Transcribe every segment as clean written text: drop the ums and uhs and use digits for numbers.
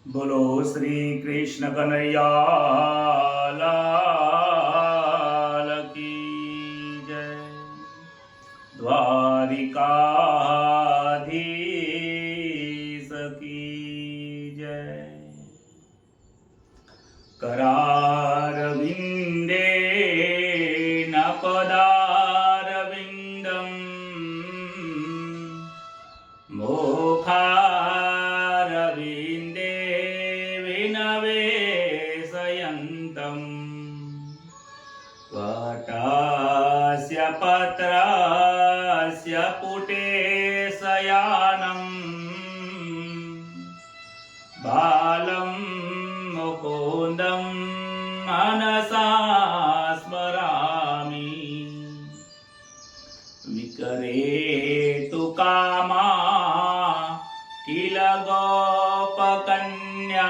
बोलो श्री कृष्ण कन्हैया लाल की जय। द्वारिकाधीश की जय। करारविंदे न पदारविंदम मोखारविंदे विनवेशयन्तम् वटस्य पत्रस्य पुटे शयानम् बालं मुकुन्दं मनसा स्मरामि। विकरेतु कामा किल गोपकन्या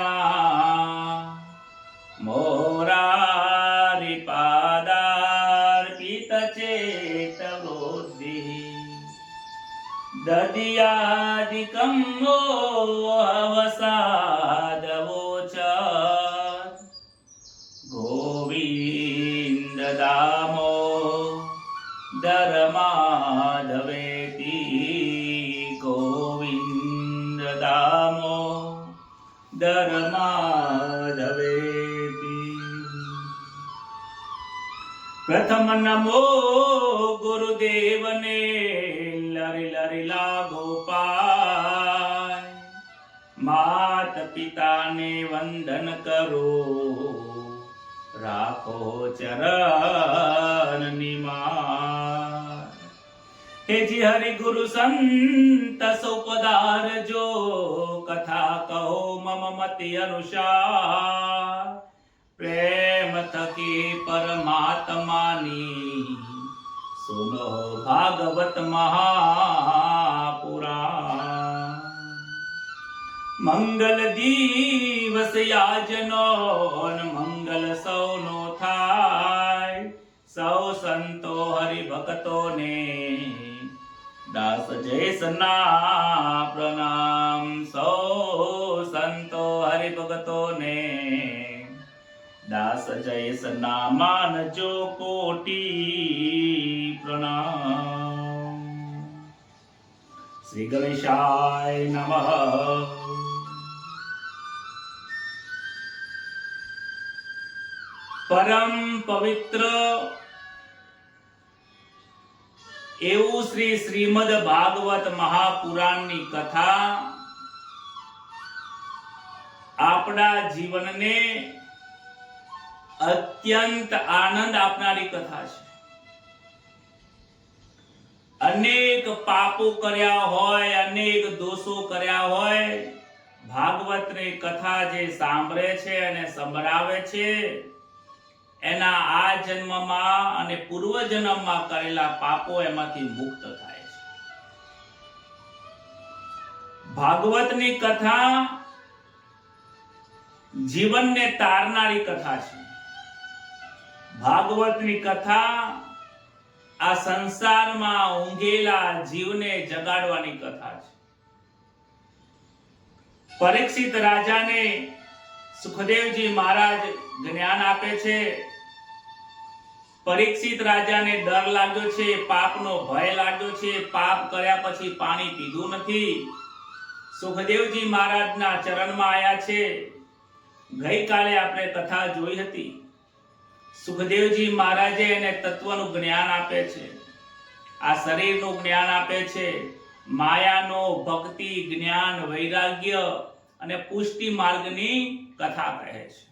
मोरारिपादार्पितचेतबुद्धिः ददियादिकं मोहवसादवोचत् गोविन्द दामोदर माधवेति गोविन्द दामोदर माधवेति। प्रथम नमो गुरुदेवने लरि लरि लागो पाय। मात पिता ने वंदन करो राखो चरण निमाय। हे जी हरि गुरु संत सुपदार जो कथा कहो मम मति अनुसार। प्रेम थकी परमात्मानी सुनो भागवत महापुराण। मंगल दिवस याजनो मंगल सौनो थाय। सौ संतो हरि भक्तो ने दास जैसना प्रणाम। सौ संतो हरि भक्तो ने दास जैसना मान जो कोटि प्रणाम। श्री गणेशाय नमः। परम पवित्र એવું શ્રી શ્રીમદ ભાગવત મહાપુરાણની કથા આપણા જીવનને અત્યંત આનંદ આપનારી કથા છે। અનેક પાપો કર્યા હોય, અનેક દોષો કર્યા હોય, ભાગવતની કથા જે સાંભળે છે અને સંભળાવે છે એના આ જન્મમાં અને પૂર્વ જન્મમાં કરેલા પાપો એમાંથી મુક્ત થાય છે। ભાગવતની કથા જીવનને તારનારી કથા છે। ભાગવતની કથા આ સંસારમાં ઊંઘેલા જીવને જગાડવાની કથા છે। પરીક્ષિત રાજાને સુખદેવજી મહારાજ જ્ઞાન આપે છે। પરીક્ષિત રાજાને ડર લાગ્યો છે, પાપનો ભય લાગ્યો છે, પાપ કર્યા પછી પાણી પીધું નથી। સુખદેવજી મહારાજના ચરણમાં આવ્યા છે। ગઈકાલે આપણે કથા જોઈ હતી। સુખદેવજી મહારાજે એને તત્વનું જ્ઞાન આપે છે, આ શરીરનું જ્ઞાન આપે છે, માયાનો ભક્તિ જ્ઞાન વૈરાગ્ય અને પુષ્ટિ માર્ગની કથા કહે છે।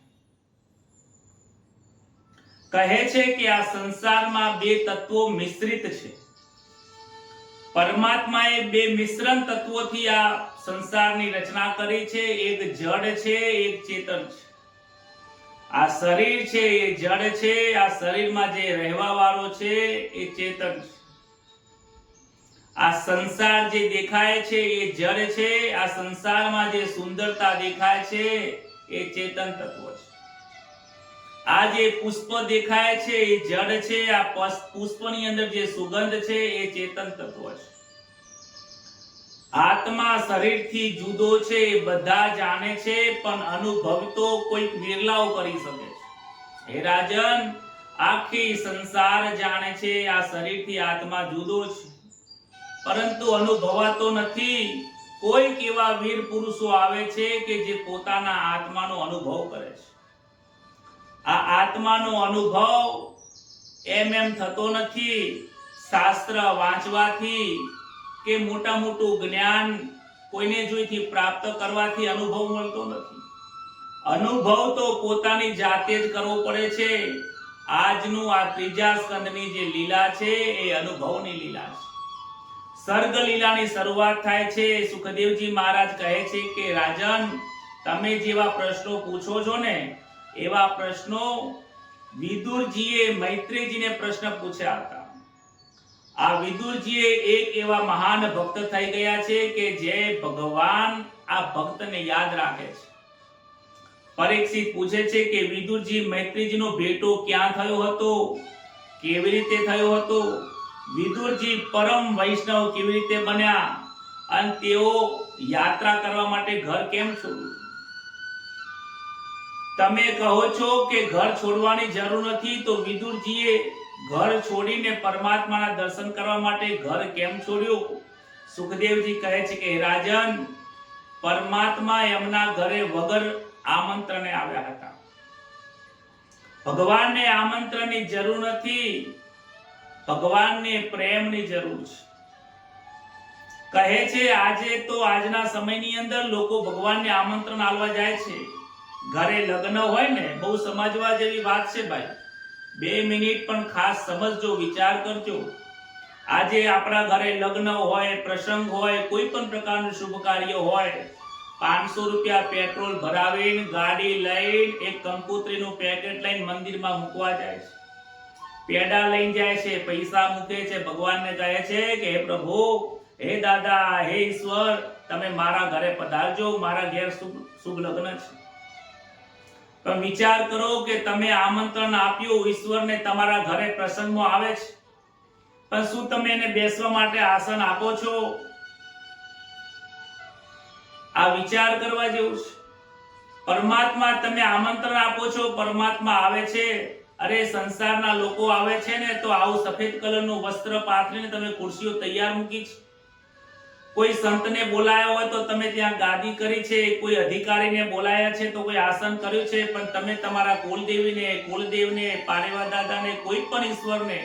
કહે છે કે આ સંસારમાં બે તત્વો મિશ્રિત છે। પરમાત્માએ બે મિશ્રણ તત્વોથી આ સંસારની રચના કરી છે। એક જડ છે, એક ચેતન છે। આ શરીર છે એ જડ છે, આ શરીરમાં જે રહેવા વાળો છે એ ચેતન છે। આ સંસાર જે દેખાય છે એ જડ છે, આ સંસારમાં જે સુંદરતા દેખાય છે એ ચેતન તત્વ છે। આ જે પુષ્પ દેખાય છે એ જડ છે, આ પુષ્પની અંદર જે સુગંધ છે એ ચેતન તત્વ છે। આત્મા શરીરથી જુદો છે એ બધા જાણે છે, પણ અનુભવ તો કોઈક વિરલાઓ કરી શકે છે. હે રાજન, આખી સંસાર જાણે છે આ શરીરથી આત્મા જુદો છે, પરંતુ અનુભવાતો નથી. કોઈક એવા વીર પુરુષો આવે છે કે જે પોતાના આત્માનો અનુભવ કરે છે. આ આત્માનો અનુભવ એમ થતો નથી. શાસ્ત્ર વાંચવાથી કે મોટું જ્ઞાન કોઈને જોઈથી પ્રાપ્ત કરવાથી અનુભવ મળતો નથી. અનુભવ તો પોતાની જાતે જ કરવો પડે છે. આજનું આ ત્રીજા સ્કંદની જે લીલા છે એ અનુભવની લીલા છે. સર્ગ લીલાની શરૂઆત થાય છે. સુખદેવજી મહારાજ કહે છે કે રાજન, તમે જેવા પ્રશ્નો પૂછો છો ને એવા પ્રશ્નો વિદુરજીએ મૈત્રેયજીને પ્રશ્ન પૂછ્યા હતા. આ વિદુરજીએ એક એવા મહાન ભક્ત થઈ ગયા છે કે જે ભગવાન આ ભક્તને યાદ રાખે છે. પરીક્ષિત પૂછે છે કે વિદુરજી, મૈત્રેયજીનો ભેટો ક્યાં થયો હતો, કેવી રીતે થયો હતો? વિદુરજી પરમ વૈષ્ણવ કેવી રીતે બન્યા અને તેઓ યાત્રા કરવા માટે ઘર કેમ છોડ્યું? તમે કહો છો કે ઘર છોડવાની જરૂર નથી, તો વિદુરજીએ ઘર છોડીને પરમાત્માના દર્શન કરવા માટે ઘર કેમ છોડ્યું? સુખદેવજી કહે છે કે રાજન, પરમાત્મા એમના ઘરે વગર આમંત્રણે આવ્યા હતા. ભગવાનને આમંત્રણની જરૂર નથી, ભગવાનને પ્રેમની જરૂર છે. કહે છે આજે તો આજના સમયની અંદર લોકો ભગવાનને આમંત્રણ આલવા જાય છે. ઘરે લગ્ન હોય ને, બહુ સમજવા જેવી વાત છે ભાઈ. 2 મિનિટ પણ ખાસ સમજજો, વિચાર કરજો. આજે આપણા ઘરે લગ્ન હોય, પ્રસંગ હોય, કોઈ પણ પ્રકારનું શુભ કાર્ય હોય, 500 રૂપિયા પેટ્રોલ ભરાવીને ગાડી લઈને એક કંકોત્રીનું પેકેટ લઈને મંદિરમાં મૂકવા જાય છે. પેડા લઈને જાય છે, પૈસા મૂકે છે, ભગવાનને કહે છે કે હે પ્રભુ, હે દાદા, હે ઈશ્વર, તમે મારા ઘરે પધારજો, મારા ઘેર શુભ લગ્ન છે. પણ વિચાર કરો કે તમે આમંત્રણ આપ્યું ઈશ્વરને, તમારા ઘરે પ્રસંગમાં આવે છે, પણ શું તમે એને બેસવા માટે આસન આપો છો? આ વિચાર કરવા જેવું છે. પરમાત્મા તમે આમંત્રણ આપો છો, પરમાત્મા આવે છે. અરે સંસારના લોકો આવે છે ને તો આવું સફેદ કલરનું વસ્ત્ર પાથરીને તમે ખુરશીઓ તૈયાર મૂકી છે. કોઈ સંતને બોલાયા હોય તો તમે ત્યાં ગાદી કરી છે, કોઈ અધિકારીને બોલાયા છે તો કોઈ આસન કર્યું છે, પણ તમે તમારા કુલદેવીને, કુલદેવને, પારેવા દાદાને, કોઈ પણ ઈશ્વરને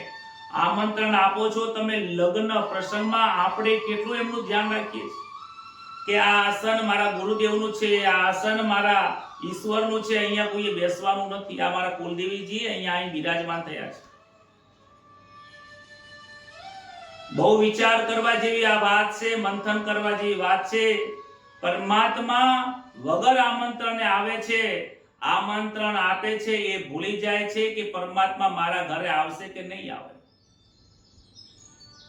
આમંત્રણ આપો છો. તમે લગ્ન પ્રસંગમાં આપણે કેટલું એમનું ધ્યાન રાખીએ છીએ કે આ આસન મારા ગુરુદેવનું છે, આ આસન મારા ઈશ્વરનું છે, અહીંયા કોઈ બેસવાનું નથી, આ મારા કુલદેવીજી અહીંયા અહીં બિરાજમાન થયા છે. બહુ વિચાર કરવા જેવી આ વાત છે, મંથન કરવા જેવી વાત છે. પરમાત્મા વગર આમંત્રણે આવે છે, આમંત્રણ આપે છે, એ ભૂલી જાય છે કે પરમાત્મા મારા ઘરે આવશે કે નહીં આવે.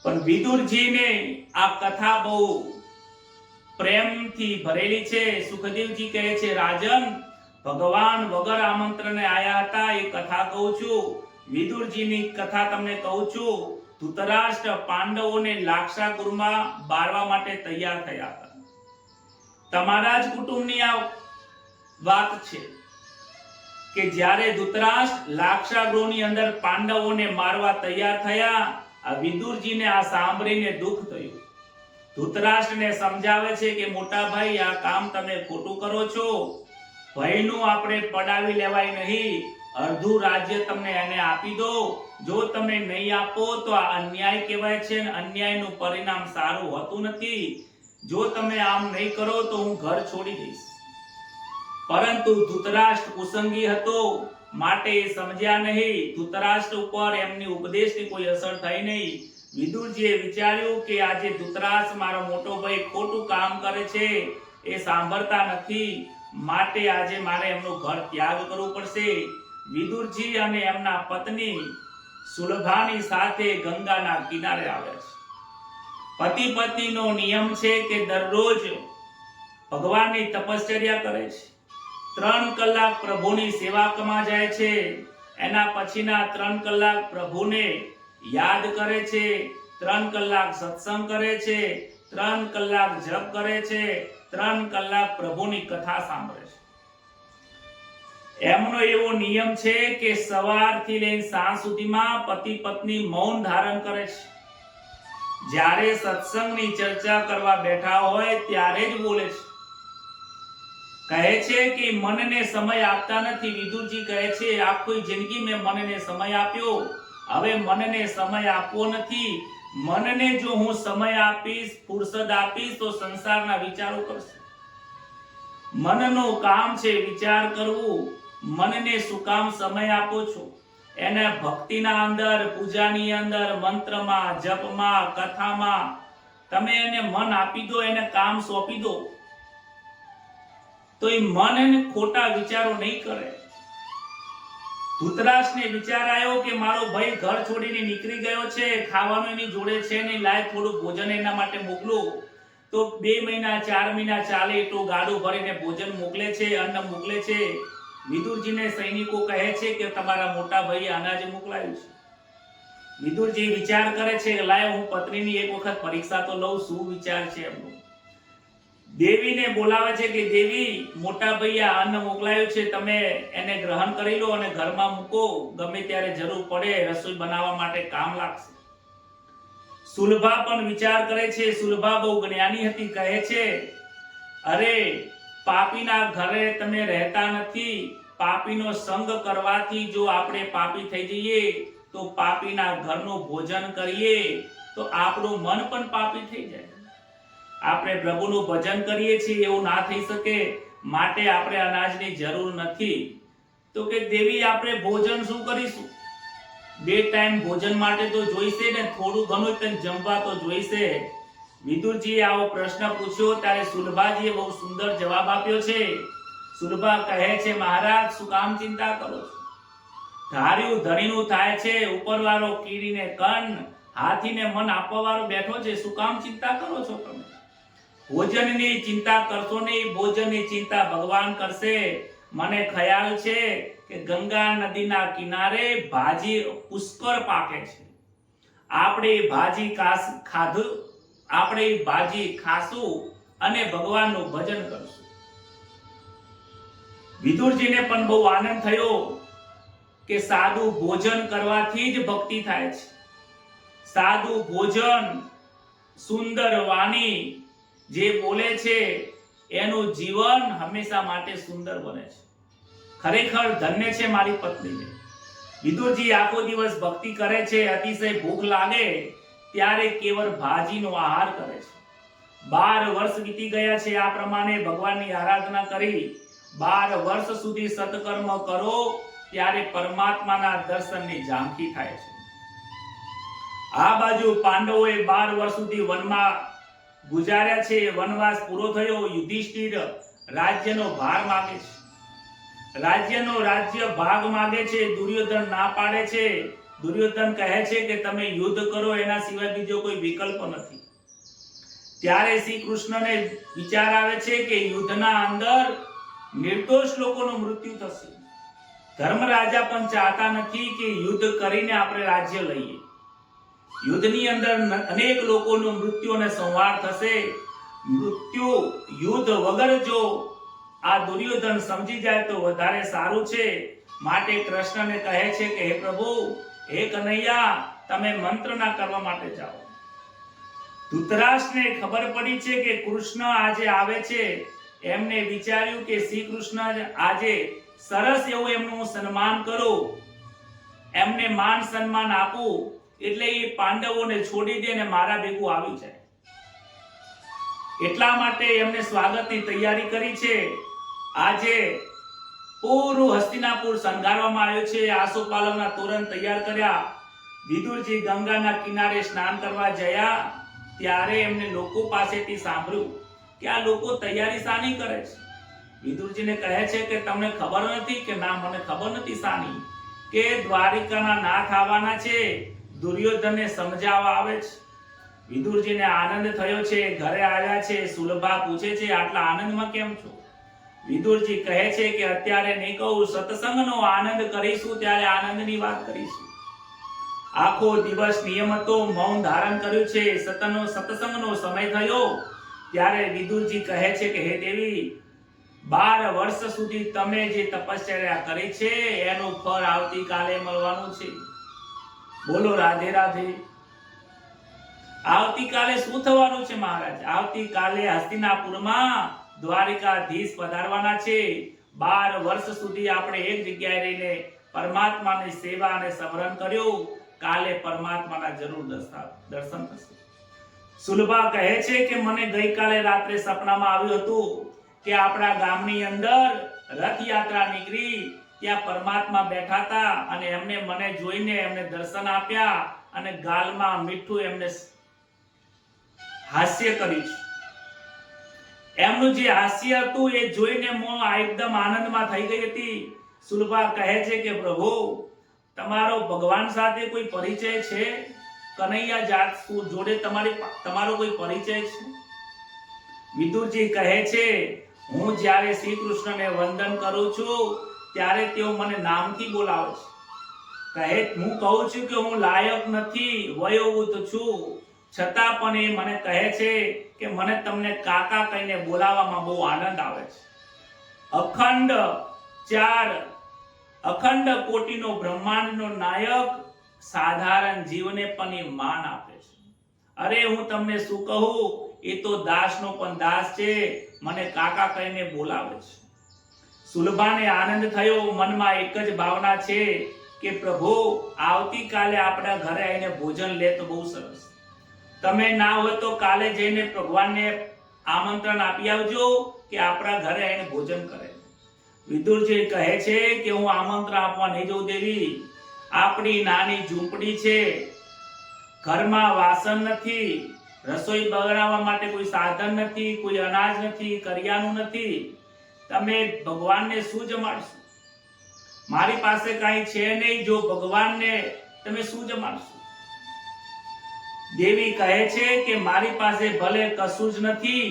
પણ વિદુરજીને આ કથા બહુ પ્રેમથી ભરેલી છે. સુખદેવજી કહે છે રાજન, ભગવાન વગર આમંત્રણે આયા હતા, એ કથા કહું છું. વિદુરજીની કથા તમને કહું છું. ધૃતરાષ્ટ્ર પાંડવોને લાક્ષાગૃહમાં બાળવા માટે તૈયાર થયા હતા. તમારા જ કુટુંબની આ વાત છે કે જ્યારે ધૃતરાષ્ટ્ર લાક્ષાગૃહની અંદર પાંડવોને મારવા તૈયાર થયા, આ વિદુરજીને આ સાંભળીને દુઃખ થયું. ધૃતરાષ્ટ્રને સમજાવે છે કે મોટા ભાઈ, આ કામ તમે ખોટું કરો છો. ભયનું આપણે પડાવી લેવાય નહીં. અડધું રાજ્ય તમને એને આપી દો. જો તમે નહીં આપો તો આ અન્યાય કહેવાય છે, અને અન્યાયનું પરિણામ સારું હોતું નથી. જો તમે આમ નહીં કરો તો હું ઘર છોડી દઈશ. પરંતુ ધૃતરાષ્ટ્ર કુસંગી હતો, માટે એ સમજ્યા નહીં. ધૃતરાષ્ટ્ર ઉપર એમની ઉપદેશની કોઈ અસર થઈ નહીં. વિદુરજીએ વિચાર્યું કે આજે ધૃતરાષ્ટ્ર મારો મોટો ભાઈ ખોટું કામ કરે છે, એ સાંભળતા નથી, માટે આજે મારે એમનું ઘર ત્યાગ કરવું પડશે. વિદુરજી અને એમના પત્ની સુલભાની સાથે ગંગાના કિનારે આવ્યા છે. પતિ પત્નીનો નિયમ છે કે દરરોજ ભગવાનની તપશ્ચર્યા કરે છે. 3 કલાક પ્રભુની સેવામાં જાય છે. એના પછીના 3 કલાક પ્રભુને યાદ કરે છે. 3 કલાક સત્સંગ કરે છે. 3 કલાક જપ કરે છે, 3 કલાક પ્રભુની કથા સાંભળે છે. એમનો એવો નિયમ છે કે સવારથી લઈને સાંજ સુધીમાં પતિ પત્ની મૌન ધારણ કરે છે. જ્યારે સત્સંગની ચર્ચા કરવા બેઠા હોય ત્યારે જ બોલે છે. કહે છે કે મનને સમય આપતા નથી. વિદુરજી કહે છે આખી જિંદગી મેં મનને સમય આપ્યો, હવે મનને સમય આપવો નથી. મનને જો હું સમય આપીશ, ફુરસદ આપીશ તો સંસારના વિચારો કરશે. મનનું કામ છે વિચાર કરવું. મનને શું કામ સમય આપો છો? એને ભક્તિના અંદર, પૂજાની અંદર, મંત્રમાં, જપમાં, કથામાં તમે એને મન આપી દો, એને કામ સોંપી દો, તો એ મન એને ખોટા વિચારો નહીં કરે. ધૃતરાષ્ટ્રને વિચાર આવ્યો કે મારો ભાઈ ઘર છોડીને નીકળી ગયો છે, ખાવાનું એની જોડે છે નહીં, લાય થોડું ભોજન એના માટે મોકલો. તો 2 મહિના 4 મહિના ચાલે એટલું ગાડું ભરીને ભોજન મોકલે છે, અન્ન મોકલે છે. વિદુરજીને સૈનિકો કહે છે કે તમારા મોટા ભાઈએ અનાજ મોકલાયું છે. વિદુરજી વિચાર કરે છે કે લાય હું પત્નીની એક વખત પરીક્ષા તો લઉં, શું વિચાર છે એમનો. દેવીને બોલાવે છે કે દેવી, મોટા ભાઈએ અન્ન મોકલાયું છે, તમે એને ગ્રહણ કરી લો અને ઘરમાં મૂકો, ગમે ત્યારે જરૂર પડે રસોઈ બનાવવા માટે કામ લાગશે. સુલભા પણ વિચાર કરે છે. સુલભા બહુ જ્ઞાની હતી. કહે છે અરે પાપીના ઘરે તમે રહેતા નથી. પાપીનો સંગ કરવાથી જો આપણે પાપી થઈ જઈએ તો પાપીના ઘરનું ભોજન કરીએ તો આપણું મન પણ પાપી થઈ જાય. આપણે પ્રભુનું ભજન કરીએ છીએ એવું ના થઈ શકે, માટે આપણે અનાજની જરૂર નથી. તો કે દેવી આપણે ભોજન શું કરીશું? 2 ટાઈમ ભોજન માટે તો જોઈશે ને, થોડું ઘણું કંઈ જમવા તો જોઈશે. વિદુરજીએ આવો પ્રશ્ન પૂછ્યો ત્યારે સુલભાજીએ બહુ સુંદર જવાબ આપ્યો છે. સુલભા કહે છે મહારાજ શું કામ ચિંતા કરો છો? ધાર્યું ધણીનું થાય છે. ઉપરવાળો કીડીને કન, હાથીને મન આપવા વાળો બેઠો છે. શું કામ ચિંતા કરો છો તમે? ભોજનની ચિંતા કરશો નહીં, ભોજનની ચિંતા ભગવાન કરશે. મને ખ્યાલ છે કે ગંગા નદીના કિનારે ભાજી પુષ્કળ પાકે છે. આપણે ભાજી ખાધું, આપણે ભાજી ખાશું અને ભગવાનનું ભજન કરશું. વિદુરજીને પણ બહુ આનંદ થયો કે સાદું ભોજન કરવાથી જ ભક્તિ થાય છે. સાદું ભોજન, સુંદર વાણી જે બોલે છે એનું જીવન હંમેશા માટે સુંદર બને છે. ખરેખર ધન્ય છે મારી પત્નીને. વિદુરજી આખો દિવસ ભક્તિ કરે છે. અતિશય ભૂખ લાગે ત્યારે કેવળ ભાજીનો આહાર કરે છે. 12 વર્ષ વીતી ગયા છે. આ પ્રમાણે ભગવાનની આરાધના કરી 12 વર્ષ સુધી સત્કર્મ કરો ત્યારે પરમાત્માના દર્શનની ઝાંખી થાય છે. આ બાજુ પાંડવોએ 12 વર્ષ સુધી વનમાં ગુજાર્યા છે. વનવાસ પૂરો થયો. યુધિષ્ઠિર રાજ્યનો ભાર માંગે છે. રાજ્ય ભાગ માંગે છે. દુર્યોધન ના પાડે છે. દુર્યોધન કહે છે કે તમે યુદ્ધ કરો, એના સિવાય બીજો કોઈ વિકલ્પ નથી. ત્યારે શ્રી કૃષ્ણને વિચાર આવે છે કે યુદ્ધના અંદર નિર્દોષ લોકોનું મૃત્યુ થશે. ધર્મરાજા પણ ચાહતા નથી કે યુદ્ધ કરીને આપણે રાજ્ય લઈએ. યુદ્ધની અંદર અનેક લોકોનું મૃત્યુ અને સંહાર થશે. યુદ્ધ વગર જો આ દુર્યોધન સમજી જાય તો વધારે સારું છે. માટે કૃષ્ણને કહે છે કે હે પ્રભુ, હે કનૈયા, તમે મંત્રણા કરવા માટે જાઓ. ધૃતરાષ્ટ્રને ખબર પડી છે કે કૃષ્ણ આજે આવે છે. એમને વિચાર્યું કે શ્રી કૃષ્ણ આજે સરસ એવું એમનું સન્માન કરું, એમને માન સન્માન આપું, એટલે એ પાંડવોને છોડી દે અને મારા ભેગું આવી જાય. એટલા માટે એમને સ્વાગતની તૈયારી કરી છે. આજે પૂરું હસ્તિનાપુર શણગારવામાં આવ્યું છે. આસોપાલવના તોરણ તૈયાર કર્યા. વિદુરજી ગંગાના કિનારે સ્નાન કરવા ગયા ત્યારે એમને લોકો પાસેથી સાંભળ્યું કે આ લોકો તૈયારી શાની કરે છે. વિદુરજીને કહે છે કે તમને ખબર નથી? કે ના, મને ખબર નથી શાની. કે દ્વારિકાના નાથ આવવાના છે, દુર્યોધનને સમજાવવા આવે છે. વિદુરજીને આનંદ થયો છે. ઘરે આવ્યા છે. સુલભા પૂછે છે આટલા આનંદમાં કેમ છો? વિદુરજી કહે છે કે અત્યારે નહીં કહું, સત્સંગનો આનંદ કરીશું ત્યારે આનંદની વાત કરીશું. આખો દિવસ નિયમ હતો, મૌન ધારણ કર્યું છે, સત્સંગનો સમય થયો ત્યારે વિદુરજી કહે છે કે હે દેવી, 12 વર્ષ સુધી તમે જે તપશ્ચર્યા કરી છે એનું ફળ આવતીકાલે મળવાનું છે. બોલો રાધે રાધે. આવતીકાલે શું થવાનું છે મહારાજ? આવતીકાલે હસ્તિનાપુરમાં દ્વારિકાધીશ પધારવાના છે. 12 વર્ષ સુધી આપણે એક જગ્યાએ રહીને પરમાત્માની સેવા અને સ્મરણ કર્યું. કાલે પરમાત્માના જરૂર દર્શન થશે. સુલભા કહે છે કે મને ગઈકાલે રાત્રે સપનામાં આવ્યું હતું કે આપણા ગામની અંદર રથયાત્રા નીકળી, ત્યાં પરમાત્મા બેઠા હતા અને એમને મને જોઈને એમને દર્શન આપ્યા અને ગાલમાં મીઠું એમને હાસ્ય કર્યું છે. એમનું જે હાસ્ય હતું એ જોઈને હું એકદમ આનંદમાં થઈ ગઈ હતી. સુલભા કહે છે કે પ્રભુ, તમારો ભગવાન સાથે કોઈ પરિચય છે? કનૈયા જાત જોડે તમારો કોઈ પરિચય છે? વિદુરજી કહે છે, હું જ્યારે શ્રી કૃષ્ણને વંદન કરું છું ત્યારે તેઓ મને નામથી બોલાવે છે. હું કહું છું કે હું લાયક નથી, વયોવૃદ્ધ છું, છતાં પણ એ મને કહે છે કે મને તમને કાકા કહીને બોલાવવામાં બહુ આનંદ આવે છે. અખંડ કોટીનો બ્રહ્માંડનો નાયક સાધારણ જીવને પણ એ માન આપે છે. અરે હું તમને શું કહું, એ તો દાસનો પણ દાસ છે, મને કાકા કહીને બોલાવે છે. સુલભાને આનંદ થયો. મનમાં એક જ ભાવના છે કે પ્રભુ આવતીકાલે આપણા ઘરે આવીને ભોજન લે તો બહુ સરસ. તમે ના હોય તો કાલે જઈને ભગવાનને આમંત્રણ આપી આવજો કે આપણા ઘરે આવીને ભોજન કરે. વિદુરજી કહે છે કે હું આમંત્રણ આપવા નહીં જઉં દેવી. આપણી નાની ઝૂંપડી છે, ઘરમાં વાસણ નથી, રસોઈ બનાવવા માટે કોઈ સાધન નથી, કોઈ અનાજ નથી, કરિયાણું નથી. તમે ભગવાનને શું જમાડશો? મારી પાસે કાંઈ છે નહીં. જો ભગવાનને તમે શું જમાડશો? દેવી કહે છે કે મારી પાસે ભલે કશું જ નથી,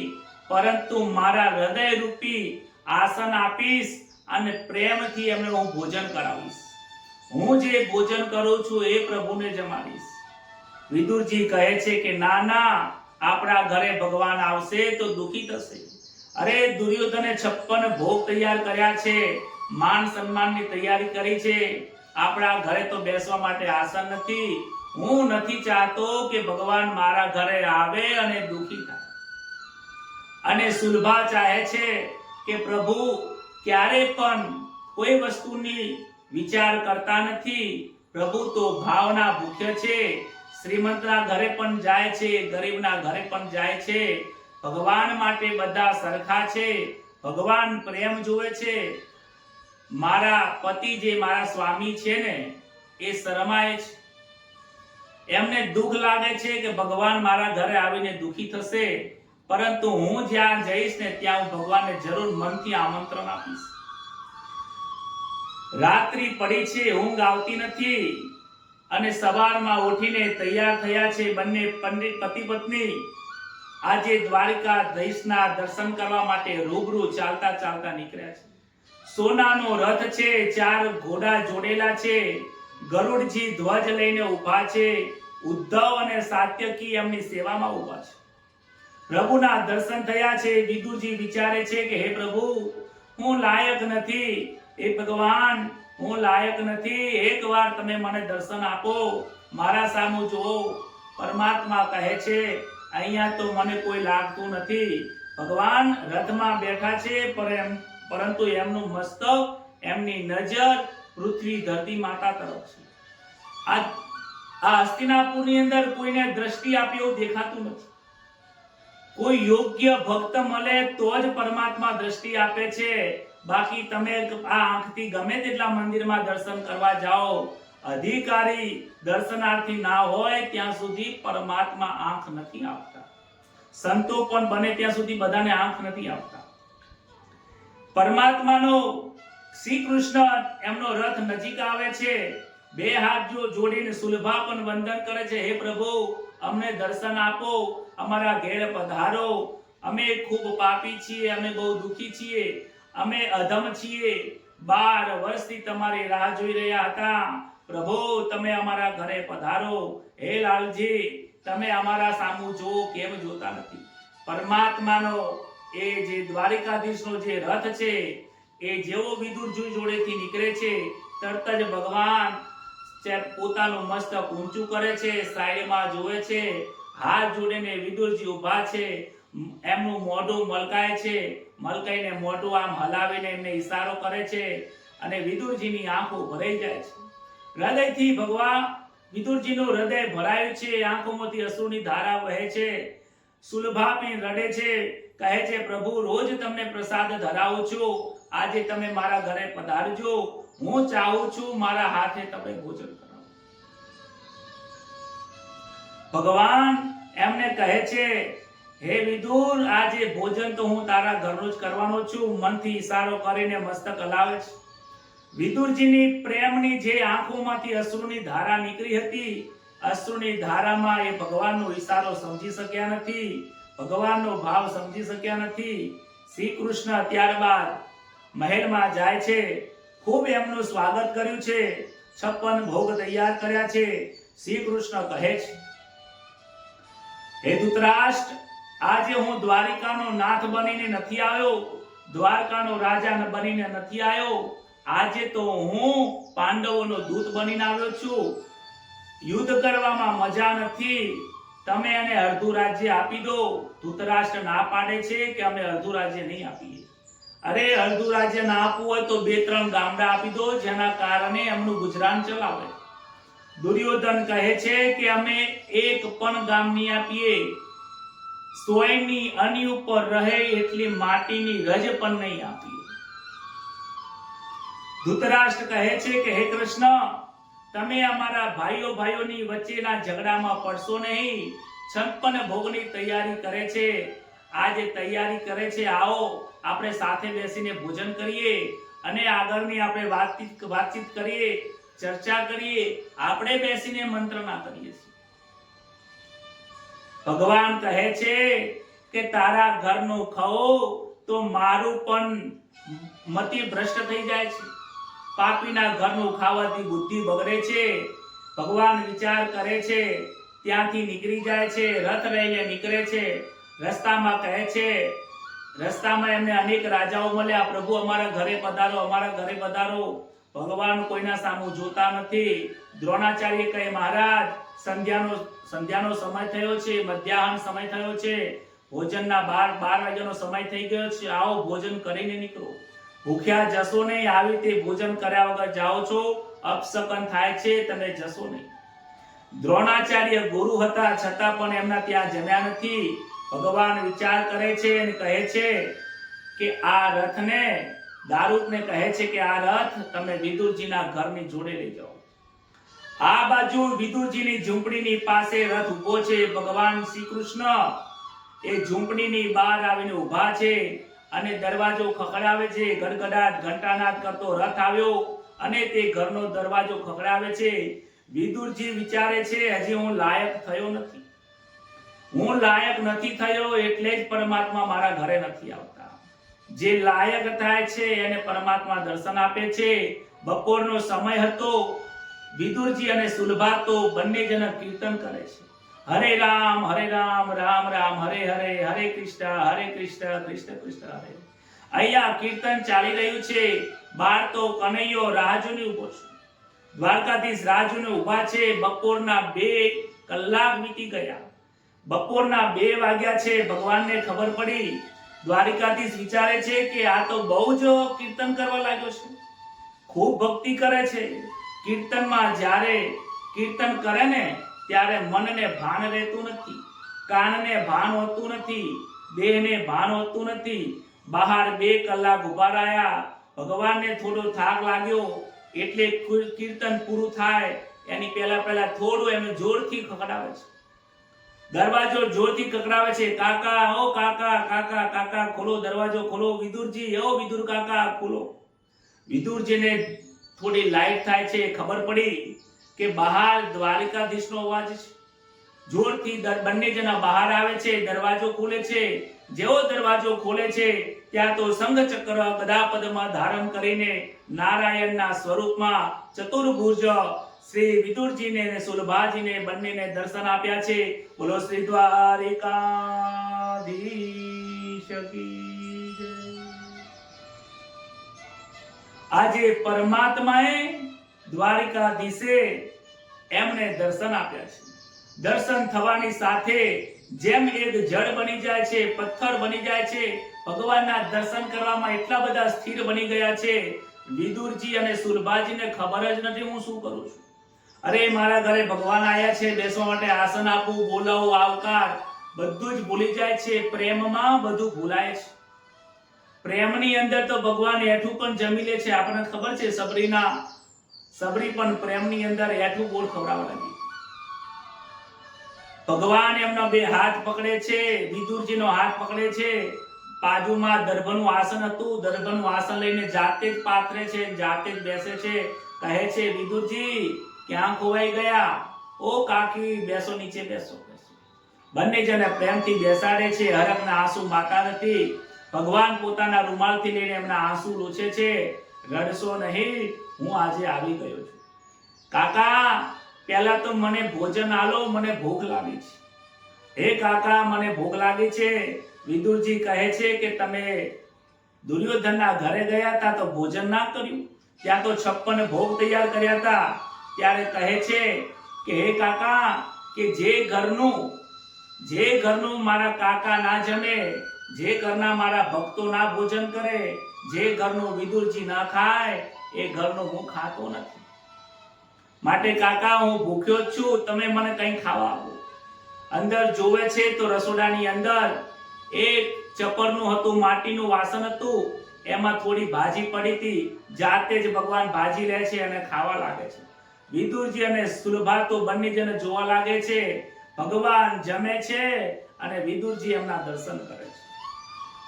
પરંતુ મારા હૃદય રૂપી આસન આપીશ અને પ્રેમથી એમને હું ભોજન કરાવીશ. હું જે ભોજન કરું છું એ પ્રભુને જમાડીશ. વિદુરજી કહે છે કે ના ના, આપણા ઘરે ભગવાન આવશે તો દુખી થશે. અરે દુર્યોધને 56 ભોગ તૈયાર કર્યા છે, માન સન્માનની તૈયારી કરી છે. આપણા ઘરે તો બેસવા માટે આસન નથી. હું નથી ચાહતો કે ભગવાન મારા ઘરે આવે અને દુખી થાય. અને સુલભા ચાહે છે કે પ્રભુ ક્યારે પણ કોઈ વસ્તુની વિચાર કરતા નથી. પ્રભુ તો ભાવના ભૂખ્ય છે. શ્રીમંતના ઘરે પણ જાય છે, ગરીબના ઘરે પણ જાય છે. ભગવાન માટે બધા સરખા છે. ભગવાન પ્રેમ જોવે છે. મારા પતિ જે મારા સ્વામી છે ને, એ શરમાય છે. એમને દુઃખ લાગે છે કે ભગવાન મારા ઘરે આવીને દુખી થશે, પરંતુ હું જ્યાં જઈશ ને ત્યાં હું ભગવાનને જરૂર મનથી આમંત્રણ આપીશ. રાત્રિ પડી છે, ઊંઘ આવતી નથી અને સવારમાં ઉઠીને તૈયાર થયા છે બંને પતિ પત્ની. આજે દ્વારિકાધીશના દર્શન કરવા માટે રૂબરૂ ચાલતા ચાલતા નીકળ્યા છે. સોનાનો રથ છે, 4 ઘોડા જોડેલા છે, ગરુડજી ધ્વજ લઈને ઊભા છે. ઉદ્ધવ અને સાત્યકી એમની સેવામાં ઊભા છે. પ્રભુના દર્શન થયા છે. વિદુરજી વિચારે છે કે હે પ્રભુ, હું લાયક નથી. હે ભગવાન, હું લાયક નથી. એકવાર તમે મને દર્શન આપો, મારા સામું જુઓ. પરમાત્મા કહે છે અહીંયા તો મને કોઈ લાગતું નથી. ભગવાન રથમાં બેઠા છે, પરંતુ એમનું મસ્તક, એમની નજર પૃથ્વી ધરતી માતા તરફ છે. આ હસ્તિનાપુરની અંદર કોઈને દ્રષ્ટિ આપી એવું દેખાતું નથી. કોઈ યોગ્ય ભક્ત મળે તો જ પરમાત્મા દ્રષ્ટિ આપે છે. બાકી તમે આ આંખથી ગમે તેટલા મંદિરમાં દર્શન કરવા જાઓ, અધિકારી દર્શનાર્થી ના હોય ત્યાં સુધી પરમાત્મા આંખ નથી આપતા. સંતો પણ બને ત્યાં સુધી બધાને આંખ નથી આપતા. પરમાત્માનો શ્રી કૃષ્ણ એમનો રથ નજીક આવે છે. 2 હાથ જોડીને સુલભા પણ વંદન કરે છે. હે પ્રભુ, અમને દર્શન આપો, અમારા ઘેર પધારો. અમે ખૂબ પાપી છીએ, અમે બહુ દુખી છીએ, અમે અધમ છીએ. 12 વર્ષથી તમારી રાહ જોઈ રહ્યા હતા. પ્રભુ તમે અમારા ઘરે પધારો, હે લાલજી તમે અમારા સામું જો કેમ જોતા નથી? પરમાત્માનો એ જે દ્વારિકાધીશનો જે રથ છે એ જેવો વિદુરજી જોડેથી નીકળે છે તરત જ ભગવાન પોતાનું મસ્તક ઊંચું કરે છે, સાઈડમાં જોવે છે, હાથ જોડીને વિદુરજી ઊભા છે, એમનું મોઢું મલકાય છે, મલકાઈને મોઢું આમ હલાવીને એમને ઈશારો કરે છે અને વિદુરજીની આંખો ભરાઈ જાય છે. હૃદયથી ભગવાન વિદુરજીનું હૃદય ભરાયું છે, આંખોમાંથી અશ્રુની ધારા વહે છે. સુલભાબેન રડે છે, કહે છે પ્રભુ રોજ તમને પ્રસાદ ધરાવું છું, આજે તમે મારા ઘરે પધારજો, હું ચાહું છું મારા હાથે તમે ભોજન કરાવો. ભગવાન એમને કહે છે હે વિદુર આજે ભોજન તો હું તારા ઘરનું જ કરવાનો છું. મનથી ઈશારો કરીને મસ્તક હલાવે છે. વિદુરજીની પ્રેમની જે આંખોમાંથી અશ્રુની ધારા નીકળી હતી, અશ્રુની ધારામાં એ ભગવાનનો ઈશારો સમજી શક્યા નથી, ભગવાનનો ભાવ સમજી શક્યા નથી. શ્રી કૃષ્ણ ત્યારબાદ મહેલમાં જાય છે, ખૂબ એમનું સ્વાગત કર્યું છે, 56 ભોગ તૈયાર કર્યા છે. શ્રી કૃષ્ણ કહે છે હે ધૃતરાષ્ટ્ર આજે હું દ્વારિકાનો નાથ બનીને નથી આવ્યો, દ્વારકાનો રાજા બનીને નથી આવ્યો, આજે તો હું પાંડવોનો દૂત બનીને આવ્યો છું. યુદ્ધ કરવામાં મજા નથી, તમે એને અડધું રાજ્ય આપી દો. ધૃતરાષ્ટ્ર ના પાડે છે કે અમે અડધું રાજ્ય નહીં આપીએ. અરે અડધું રાજ્ય ના આપવું હોય તો 2-3 ગામડા આપી દો, જેના કારણે એમનું ગુજરાન ચલાવે. દુર્યોધન કહે છે કે અમે એક પણ ગામ નહીં આપીએ, સોયની અની ઉપર રહે એટલી માટીની રજ પણ નહીં આપીએ. ધૃતરાષ્ટ્ર કહે છે કે હે કૃષ્ણ તમે અમારા ભાઈઓની વચ્ચેના ઝઘડામાં પડશો નહીં. 56 ભોગની તૈયારી કરે છે, આજે તૈયારી કરે છે, આવો આપણે સાથે બેસીને ભોજન કરીએ અને આગળની આપણે વાતચીત કરીએ, ચર્ચા કરીએ, આપણે બેસીને મંત્રણા કરીએ. ભગવાન કહે છે કે તારા ઘરનું ખાઓ તો મારું પણ મતિ ભ્રષ્ટ થઈ જાય છે. પાપીના ઘરનું ખાવાથી બુદ્ધિ બગડે છે. ભગવાન વિચાર કરે છે, ત્યાંથી નીકળી જાય છે, રથ લઈને નીકળે છે. રસ્તામાં કહે છે, રસ્તામાં એમને અનેક રાજાઓ મળ્યા, પ્રભુ અમારા ઘરે પધારો, અમારા ઘરે પધારો. ભગવાન કોઈના સામું જોતા નથી. દ્રોણાચાર્ય કહે મહારાજ સંધ્યાનો સમય થયો છે, મધ્યાહન સમય થયો છે, ભોજનના 12 વાગ્યાનો સમય થઈ ગયો છે, આવો ભોજન કરીને નીકળો. ભૂખ્યા જશો નહીં, આવી રીતે ભોજન કર્યા વગર જાઓ છો, અપશકન થાય છે, તમે જશો નહીં. દ્રોણાચાર્ય ગુરુ હતા છતાં પણ એમના ત્યાં જમ્યા નથી. ભગવાન વિચાર કરે છે અને કહે છે કે આ રથને દારૂકને કહે છે કે આ રથ તમે વિદુરજીના ઘરની જોડે લઈ જાઓ. આ બાજુ વિદુરજીની ઝૂંપડીની પાસે રથ ઊભો છે. ભગવાન શ્રી કૃષ્ણ એ ઝૂંપડીની બહાર આવીને ઊભા છે અને દરવાજો ખખડાવે છે. ગડગડાટ ઘંટાનાદ કરતો રથ આવ્યો અને તે ઘરનો દરવાજો ખખડાવે છે. વિદુરજી વિચારે છે હજી હું લાયક થયો નથી, હું લાયક નથી થયો એટલે જ પરમાત્મા મારા ઘરે નથી આવતા. જે લાયક થાય છે એને પરમાત્મા દર્શન આપે છે. બપોરનો સમય હતો. વિદુરજી અને સુલભા તો બંને જણ કીર્તન કરે છે, હરે રામ રામ રામ હરે હરે, હરે કૃષ્ણ કૃષ્ણ કૃષ્ણ હરે. અહીંયા કીર્તન ચાલી રહ્યું છે. બહાર તો કનૈયો રાહ જોઈને ઊભો છે. દ્વારકાધીશ રાહ જોઈને ઊભા છે. બપોરના 2 કલાક વીતી ગયા. બપોરના 2 વાગ્યા છે. ભગવાનને ખબર પડી. દ્વારિકાધીશ વિચારે છે કે આ તો બહુ જ કીર્તન કરવા લાગ્યો છે, ખૂબ ભક્તિ કરે છે. કીર્તનમાં જ્યારે કીર્તન કરે ને ત્યારે મનને ભાન રહેતું નથી, કાનને ભાન હોતું નથી, દેહને ભાન હોતું નથી. બહાર 2 કલાક ઉભા રહ્યા. ભગવાનને થોડો થાક લાગ્યો એટલે કીર્તન પૂરું થાય એની પહેલા થોડું એમ જોરથી ખખડાવે છે. દરવાજો જોરથી ખખડાવે છે. કાકા ઓ કાકા, કાકા કાકા ખોલો, દરવાજો ખોલો. વિદુરજી ઓ વિદુર કાકા ખોલો. વિદુરજીને થોડી લાઈટ થાય છે. ખબર પડી કે બહાર દ્વારિકાધીશનો અવાજ છે. જોરથી બંને જણા બહાર આવે છે. દરવાજો ખોલે છે. જેવો દરવાજો ખોલે છે ત્યાં તો સંઘ ચક્ર ગદા પદ્મ ધારણ કરીને નારાયણના સ્વરૂપમાં ચતુર્ભુજ શ્રી વિદુરજીને અને સુલભાજીને બંનેને દર્શન આપ્યા છે. બોલો શ્રી દ્વારિકાધીશ કી જય. આજે પરમાત્માએ દ્વારિકાધીશે એમને દર્શન આપ્યા છે. દર્શન થવાની સાથે જેમ એક જળ બની જાય છે, પથ્થર બની જાય છે, ભગવાનના દર્શન કરવામાં એટલા બધા સ્થિર બની ગયા છે. વિદુરજી અને સુલભાજીને ખબર જ નથી હું શું કરું છું. અરે મારા ઘરે ભગવાન આયા છે, બેસવા માટે આસન આપવું, બોલાવું, આવકાર બધું જ ભૂલી જાય છે. પ્રેમમાં બધું ભૂલાય છે. પ્રેમની અંદર તો ભગવાન એઠું પણ જમી લે છે. આપણને ખબર છે સબરી પણ પ્રેમની અંદર એઠું બોલ ખવડાવવા લાગી. ભગવાન એમનો બે હાથ પકડે છે, વિદુરજીનો હાથ પકડે છે. બાજુમાં દર્ભનું આસન હતું, દર્ભનું આસન લઈને જાતે જ પાથરે છે, જાતે જ બેસે છે. કહે છે વિદુરજી ક્યાં ખોવાઈ ગયા? ઓ કાકી બેસો, નીચે બેસો. બંને જણે પ્રેમથી બેસાડે છે. હરખના આંસુ માતા નથી. ભગવાન પોતાના રૂમાલથી લઈને એમના આંસુ લૂછે છે. રડશો નહીં, હું આજે આવી ગયો છું. કાકા પહેલા તો મને ભોજન આલો, મને ભૂખ લાગી છે. હે કાકા મને ભૂખ લાગી છે. વિદુરજી કહે છે કે તમે દુર્યોધનના ઘરે ગયા હતા તો ભોજન ના કર્યું? ત્યાં તો 56 ભોગ તૈયાર કર્યા હતા. ત્યારે કહે છે કે હે કાકા, કે જે ઘરનું મારા કાકા ના જમે, જે ઘરના મારા ભક્તો ના ભોજન કરે, જે ઘરનું વિદુરજી ના ખાય, એ ઘરનું હું ખાતો નથી. માટે કાકા હું ભૂખ્યો જ છું, તમે મને કંઈ ખાવા આપો. અંદર જોવે છે તો રસોડાની અંદર એક ચપરનું હતું, માટીનું વાસણ હતું, એમાં થોડી ભાજી પડી હતી. જાતે જ ભગવાન ભાજી લે છે અને ખાવા લાગે છે. વિદુરજી અને સુલભા તો બંને જણ જોવા લાગે છે. ભગવાન જમે છે અને વિદુરજી એમના દર્શન કરે છે.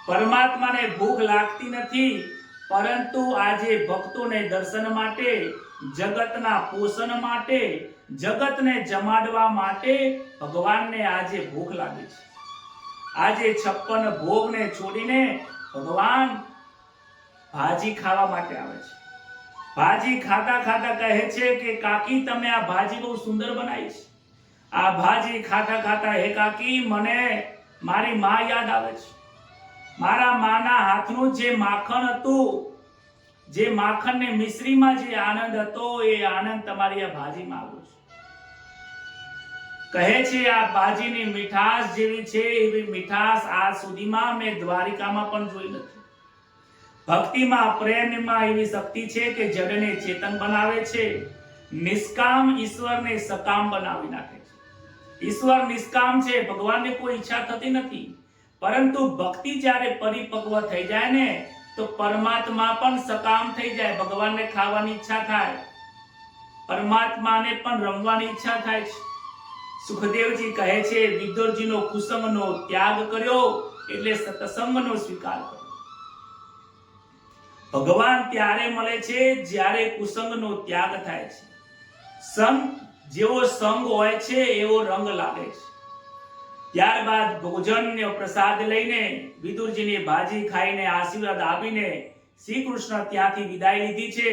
પરમાત્માને ભૂખ લાગતી નથી, પરંતુ આજે ભક્તોને દર્શન માટે, જગતના પોષણ માટે, જગતને જમાડવા માટે ભગવાનને આજે ભૂખ લાગી છે. આજે 56 ભોગને છોડીને ભગવાન ભાજી ખાવા માટે આવે છે. ભાજી ખાતા ખાતા કહે છે કે કાકી તમે આ ભાજી બહુ સુંદર બનાવી છે. આ ભાજી ખાતા ખાતા હે કાકી મને મારી માં યાદ આવે છે. મારા માના હાથનું જે માખણ હતું, જે માખણને મિશ્રીમાં જે આનંદ હતો, એ આનંદ તમારી આ ભાજીમાં આવ્યો છે. કહે છે આ ભાજીની મીઠાશ જેવી છે એવી મીઠાશ આજ સુધીમાં મેં દ્વારિકામાં પણ જોઈ નથી. ભક્તિમાં, પ્રેમમાં એવી શક્તિ છે કે જડને ચેતન બનાવે છે. નિષ્કામ ઈશ્વરને સકામ બનાવી નાખે છે. ઈશ્વર નિષ્કામ છે, ભગવાનને કોઈ ઈચ્છા થતી નથી. પરંતુ ભક્તિ જ્યારે પરિપક્વ થઈ જાય ને તો પરમાત્મા પણ સકામ થઈ જાય. ભગવાનને ખાવાની ઈચ્છા થાય, પરમાત્માને પણ રમવાની ઈચ્છા થાય છે. સુખદેવજી કહે છે વિદુરજીનો કુસંગનો ત્યાગ કર્યો એટલે સતસંગનો સ્વીકાર કર્યો. ભગવાન ત્યારે મળે છે જ્યારે કુસંગનો ત્યાગ થાય છે. સંગ જેવો સંગ હોય છે એવો રંગ લાગે છે. ત્યારબાદ ભોજનનો પ્રસાદ લઈને વિદુરજીની ભાજી ખાઈને આશીર્વાદ આપીને શ્રી કૃષ્ણ ત્યાંથી વિદાય લીધી છે.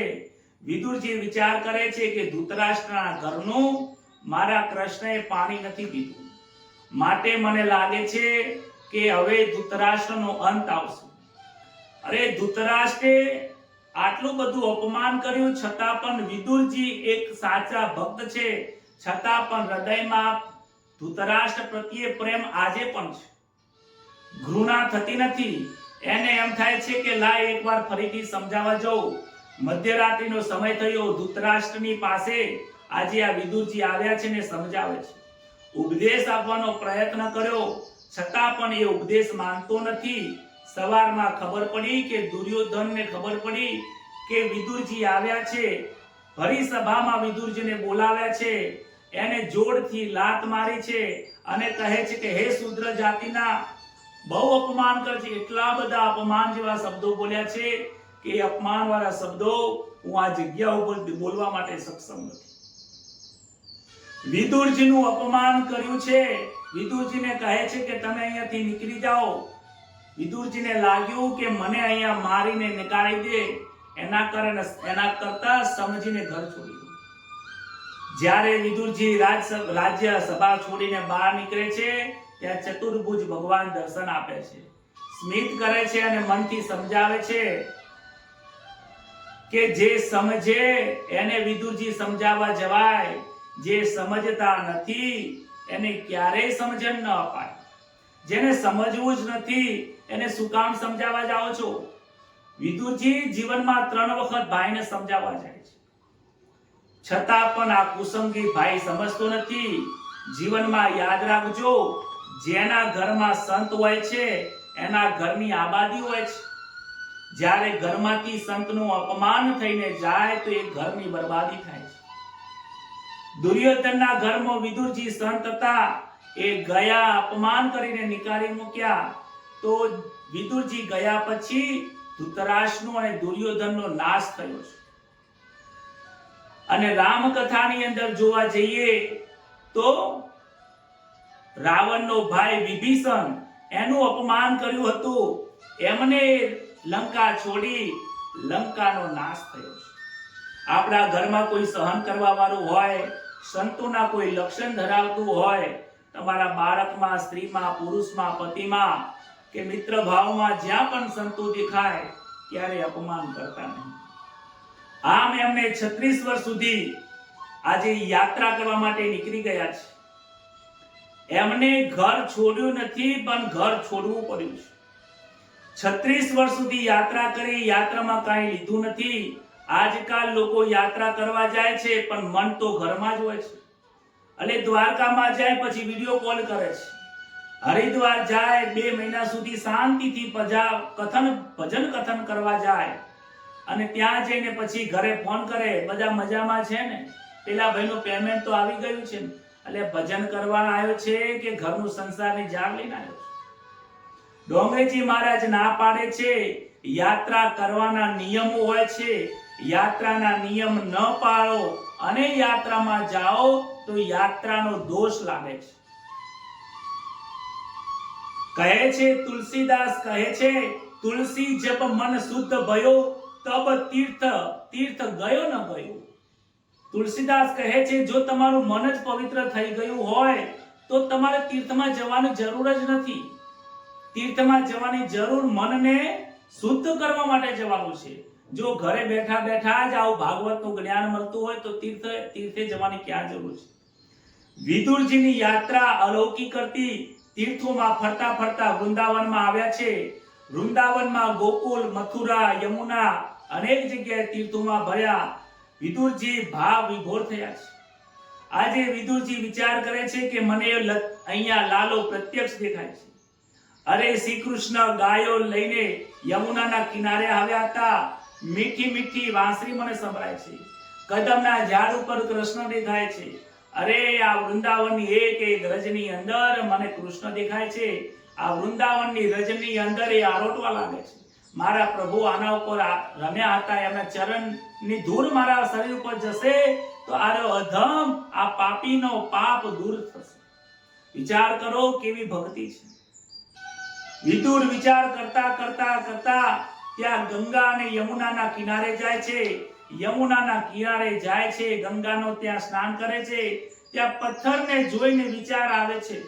વિદુરજી વિચાર કરે છે કે ધૃતરાષ્ટ્રના ઘરનું મારા કૃષ્ણએ પાણી નથી પીધું, માટે મને લાગે છે કે હવે ધૃતરાષ્ટ્રનો અંત આવશે. અરે ધૃતરાષ્ટ્રે આટલું બધું અપમાન કર્યું છતાં પણ વિદુરજી એક સાચા ભક્ત છે, છતાં પણ હૃદયમાં ધૃતરાષ્ટ્ર પ્રત્યે પ્રેમ આજે પણ છે. ઘૃણા થતી નથી. એને એમ થાય છે કે લાય એકવાર ફરીથી સમજાવવા જાઉં. મધ્યરાત્રિનો સમય થયો. ધૃતરાષ્ટ્રની પાસે આજે આ વિદુરજી આવ્યા છે ને સમજાવે છે. ઉપદેશ આપવાનો પ્રયત્ન કર્યો છતાં પણ એ ઉપદેશ માનતો નથી. સવારમાં ખબર પડી કે દુર્યોધનને ખબર પડી કે વિદુરજી આવ્યા છે. ભરી સભામાં વિદુરજીને બોલાવ્યા છે. એને જોરથી લાત મારી છે અને કહે છે કે હે શૂદ્ર જાતિના, બહુ અપમાન કરે છે. એટલા બધા અપમાન જેવા શબ્દો બોલ્યા છે કે અપમાન વાળા શબ્દો હું આ જગ્યા ઉપર બોલવા માટે સક્ષમ નથી. વિદુરજીનું અપમાન કર્યું છે. વિદુરજીને કહે છે કે તમે અહીંયાથી નીકળી જાઓ. વિદુરજીને લાગ્યું કે મને અહીંયા મારીને નીકાળી દે, એના કરતા સમજીને ઘર છોડી દો. જ્યારે વિદુરજી રાજ્ય સભા છોડીને બહાર નીકળે છે ત્યાં ચતુર્ભુજ ભગવાન દર્શન આપે છે, સ્મિત કરે છે અને મનથી સમજાવે છે કે જે સમજે એને વિદુરજી સમજાવવા જવાય, જે સમજતા નથી એને ક્યારેય સમજણ ન અપાય, જેને સમજવું જ નથી એને શું કામ સમજાવવા જાઓ છો? વિદુરજી જીવનમાં 3 વખત ભાઈને સમજાવવા જાય છે, છતાં પણ આ કુસંગી ભાઈ સમજતો નથી. જીવનમાં યાદ રાખજો, જેના ઘરમાં સંત હોય છે એના ઘરની આબાદી હોય છે. જ્યારે ઘરમાંથી સંતનું અપમાન થઈને જાય તો એ ઘરની બરબાદી થાય છે. દુર્યોધનના ઘરમાં વિદુરજી સંત હતા, એ ગયા અપમાન કરીને નિકાળી મૂક્યા, તો વિદુરજી ગયા પછી ધૃતરાષ્ટ્રનો અને દુર્યોધનનો નાશ થયો છે. અને રામકથાની અંદર જોવા જઈએ તો રાવણનો ભાઈ વિભીષણ એનું અપમાન કર્યું હતું, એમને લંકા છોડી લંકાનો નાશ થયો છે. આપણા ઘરમાં કોઈ સહન કરવા વાળું હોય, સંતોના કોઈ લક્ષણ ધરાવતું હોય, તમારા બાળકમાં, સ્ત્રીમાં, પુરુષમાં, પતિમાં કે મિત્ર ભાવમાં જ્યાં પણ સંતો દેખાય ત્યારે અપમાન કરતા નહીં. આમ એમને 36 વર્ષ સુધી આજે યાત્રા કરવા માટે નીકળી ગયા છે. એમને ઘર છોડ્યું નથી પણ ઘર છોડવું પડ્યું છે. 36 વર્ષ સુધી યાત્રા કરી, યાત્રામાં કાંઈ લીધું નથી. આજકાલ લોકો યાત્રા કરવા જાય છે પણ મન તો ઘરમાં જ હોય છે. એટલે દ્વારકામાં જાય પછી વિડિયો કોલ કરે છે, હરિદ્વાર જાય 2 મહિના સુધી શાંતિથી ભજન કથન કરવા જાય અને ત્યાં જઈને પછી ઘરે ફોન કરે, બધા મજામાં છે ને, પેલા ભાઈનું પેમેન્ટ તો આવી ગયું છે ને, એટલે ભજન કરવા આવ્યો છે કે ઘરનું સંસારની જાળ લઈને આવ્યો છે? ડોંગરેજી મહારાજ ના પાડે છે, યાત્રા કરવાના નિયમો હોય છે, યાત્રાના નિયમ ન પાળો અને યાત્રામાં જાઓ તો યાત્રાનો દોષ લાગે છે. કહે છે તુલસીદાસ કહે છે, તુલસી જબ મન શુદ્ધ ભયો તબ તીર્થ ગયો ન ગયો. તુલસીદાસ કહે છે જો તમારું મન જ પવિત્ર થઈ ગયું હોય તો તમારે તીર્થમાં જવાની જરૂર જ નથી. તીર્થમાં જવાની જરૂર મનને શુદ્ધ કરવા માટે જવાનું છે. જો ઘરે બેઠા બેઠા જ આવું ભાગવતનું જ્ઞાન મળતું હોય તો તીર્થે જવાની ક્યાં જરૂર છે? વિદુરજીની યાત્રા અલૌકિક હતી. તીર્થોમાં ફરતા ફરતા વૃંદાવનમાં આવ્યા છે. વૃંદાવનમાં ગોકુલ, મથુરા, યમુના અનેક જગ્યાએ તીર્થોમાં ભર્યા. વિદુરજી ભાવ વિભોર થયા છે. આજે વિદુરજી વિચાર કરે છે કે મને અહીંયા લાલો પ્રત્યક્ષ દેખાય છે. અરે શ્રી કૃષ્ણ ગાયો લઈને યમુનાના કિનારે આવ્યા હતા. મીઠી મીઠી વાંસળી મને સંભળાય છે. કદમના ઝાડ ઉપર કૃષ્ણ દેખાય છે. અરે આ વૃંદાવનની એક એક રજની અંદર મને કૃષ્ણ દેખાય છે. આ વૃંદાવનની રજની અંદર એ આરોટવા લાગે છે. મારા પ્રભુ આના ઉપર રમ્યા હતા, એમના ચરણની ધૂળ મારા શરીર ઉપર જશે તો આરો અધમ આ પાપીનો પાપ દૂર થશે. વિચાર કરો કેવી ભક્તિ છે. વિદુર વિચાર કરતા કરતા કરતા ત્યાં ગંગા અને યમુનાના કિનારે જાય છે. યમુનાના કિનારે જાય છે, ગંગાનો ત્યાં સ્નાન કરે છે. ત્યાં પથ્થરને જોઈને વિચાર આવે છે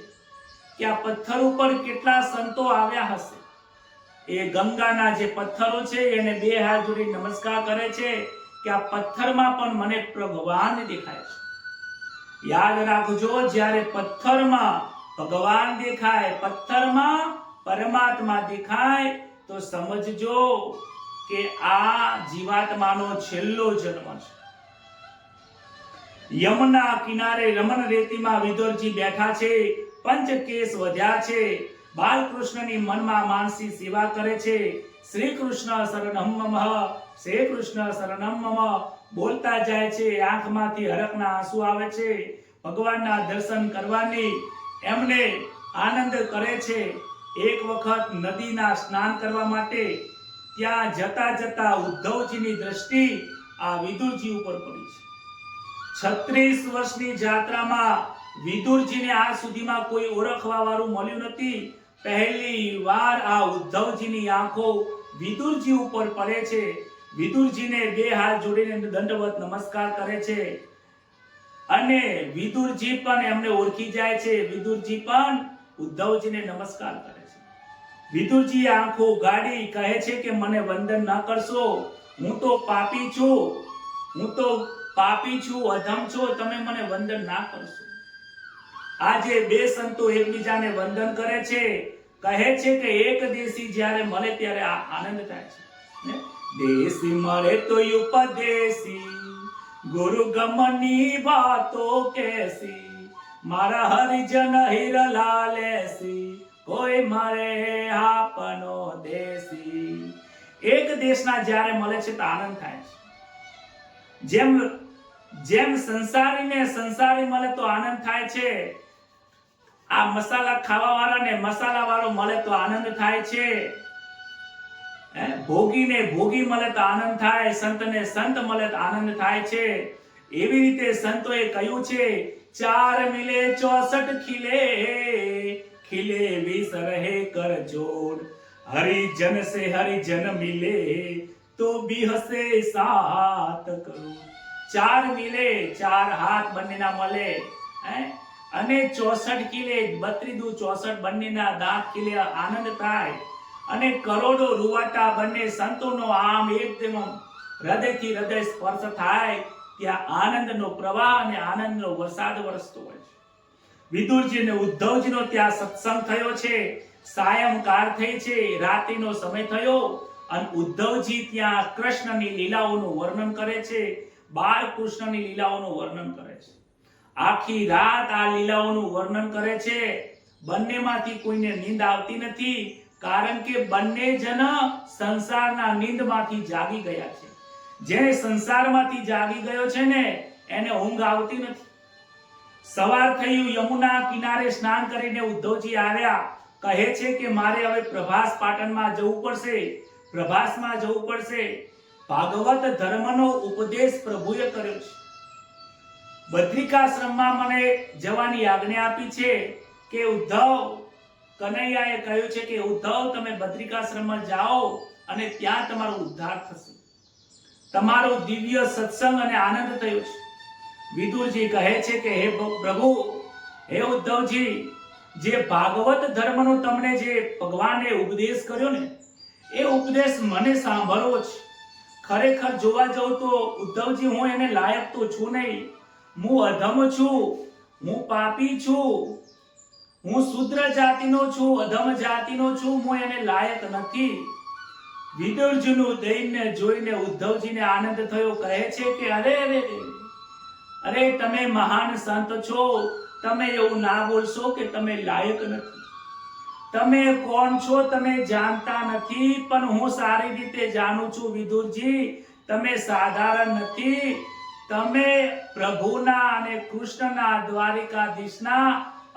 કે આ પથ્થર ઉપર કેટલા સંતો આવ્યા હશે. એ ગંગાના જે પથ્થરો છે એને 2 હાથ જોડી નમસ્કાર કરે છે કે આ પથ્થરમાં પણ મને ભગવાન દેખાય છે. યાદ રાખજો, જ્યારે પથ્થરમાં ભગવાન દેખાય, પથ્થરમાં પરમાત્મા દેખાય તો સમજજો કે આ જીવાત્માનો છેલ્લો જન્મ છે. યમુના કિનારે રમણ રેતીમાં વિદુરજી બેઠા છે. પંચકેશ વધ્યા છે. બાલકૃષ્ણની મનમાં માનસી સેવા કરે છે. શ્રી કૃષ્ણ શરણમ મમ, શ્રી કૃષ્ણ શરણમ મમ બોલતા જાય છે. આંખમાંથી હરખના આંસુ આવે છે. ભગવાનના દર્શન કરવાની એમને આનંદ કરે છે. એક વખત નદીના સ્નાન કરવા માટે ત્યાં જતા જતા ઉદ્ધવજીની દ્રષ્ટિ આ વિદુરજી ઉપર પડી છે. 36 વર્ષની યાત્રામાં વિદુરજીને આજ સુધીમાં કોઈ ઓળખવા વાળું મળ્યું નથી. પહેલી વાર આ ઉદ્ધવજીની આંખો વિદુરજી ઉપર પડે છે. વિદુરજીને 2 હાથ જોડીને દંડવત નમસ્કાર કરે છે. અને વિદુરજી પણ એમને ઓળખી જાય છે. વિદુરજી પણ ઉદ્ધવજીને નમસ્કાર કરે છે. વિદુરજી આંખો ગાડી કહે છે કે મને વંદન ન કરશો, હું તો પાપી છું, અધમ છું, તમે મને વંદન ના કરશો. આજે બે સંતો એકબીજાને વંદન કરે છે. કહે છે કે એક દેશી જ્યારે મળે ત્યારે આનંદ થાય છે. દેશી મળે તો ઉપદેશી, ગુરુ ગમની વાતો કેસી, મારા હરિજન હિરલા લેસી, કોઈ મારે આપનો દેશી. એક દેશના જ્યારે મળે છે તો આનંદ થાય છે. જેમ સંસારી મળે તો આનંદ થાય છે, આ મસાલા ખાવા વાળાને મસાલા વાળો મળે તો આનંદ થાય છે. ભોગીને ભોગી મળે તો આનંદ થાય, સંતને સંત મળે તો આનંદ થાય છે. એવી રીતે સંતોએ કહ્યું છે, 4 મિલે 64 ખીલે, ખીલે 20 રહે કર જોડ, હરિજન સે હરિજન મિલે તો બી હસે 7 કરોડ. 4 મિલે, 4 હાથ બંનેના મળે, અને 64 ખીલે, 32 દુ 64 બંનેના દાંત ખીલે, આનંદ થાય. અને કરોડો રૂવાટા બંને સંતોનો આમ એકદમ હૃદયથી હૃદય સ્પર્શ થાય, ત્યાં આનંદનો પ્રવાહ અને આનંદનો વરસાદ વરસતો હોય છે. વિદુરજી અને ઉદ્ધવજીનો ત્યાં સત્સંગ થયો છે. સાયંકાળ થઈ છે, રાત્રિનો સમય થયો, અને ઉદ્ધવજી ત્યાં કૃષ્ણની લીલાઓનું વર્ણન કરે છે, બાળકૃષ્ણની લીલાઓનું વર્ણન કરે છે. આખી રાત આ લીલાઓનું વર્ણન કરે છે. બંનેમાંથી કોઈને નીંદ આવતી નથી, કારણ કે બંને જન સંસારના નીંદમાંથી જાગી ગયા છે. જે સંસારમાંથી જાગી ગયો છે ને એને ઊંઘ આવતી નથી. સવાર થયું, યમુના કિનારે સ્નાન કરીને ઉદ્ધવજી આવ્યા. કહે છે કે મારે હવે પ્રભાસ પાટણમાં જવું પડશે, પ્રભાસમાં જવું પડશે. ભાગવત ધર્મનો ઉપદેશ પ્રભુએ કર્યો છે. બદ્રિકાશ્રમમાં મને જવાની આજ્ઞા આપી છે કે ઉદ્ધવ, કનૈયાએ કહ્યું છે કે ઉદ્ધવ તમે બદ્રિકાશ્રમમાં જાઓ અને ત્યાં તમારો ઉદ્ધાર થશે. તમારો દિવ્ય સત્સંગ અને આનંદ થયો છે. વિદુરજી કહે છે કે હે પ્રભુ, હે ઉદ્ધવજી, જે ભાગવત ધર્મનો તમને જે ભગવાને ઉપદેશ કર્યો ને એ ઉપદેશ મને સાંભળવો છે. ખરેખર જોવા જાઉં તો ઉદ્ધવજી હું એને લાયક તો છું નહીં. હું અધમ છું, હું પાપી છું, હું શૂદ્ર જાતિનો છું, અધમ જાતિનો છું, હું એને લાયક નથી. વિદુરજીનું દૈન્ય જોઈને ઉદ્ધવજીને આનંદ થયો. કહે છે કે અરે તમે મહાન સંત છો, તમે એવું ના બોલશો કે તમે લાયક નથી. તમે કોણ છો તમે જાણતા નથી, પણ હું સારી રીતે જાણું છું વિદુરજી, તમે સાધારણ નથી. તમે પ્રભુના અને કૃષ્ણના દ્વારિકાધીશના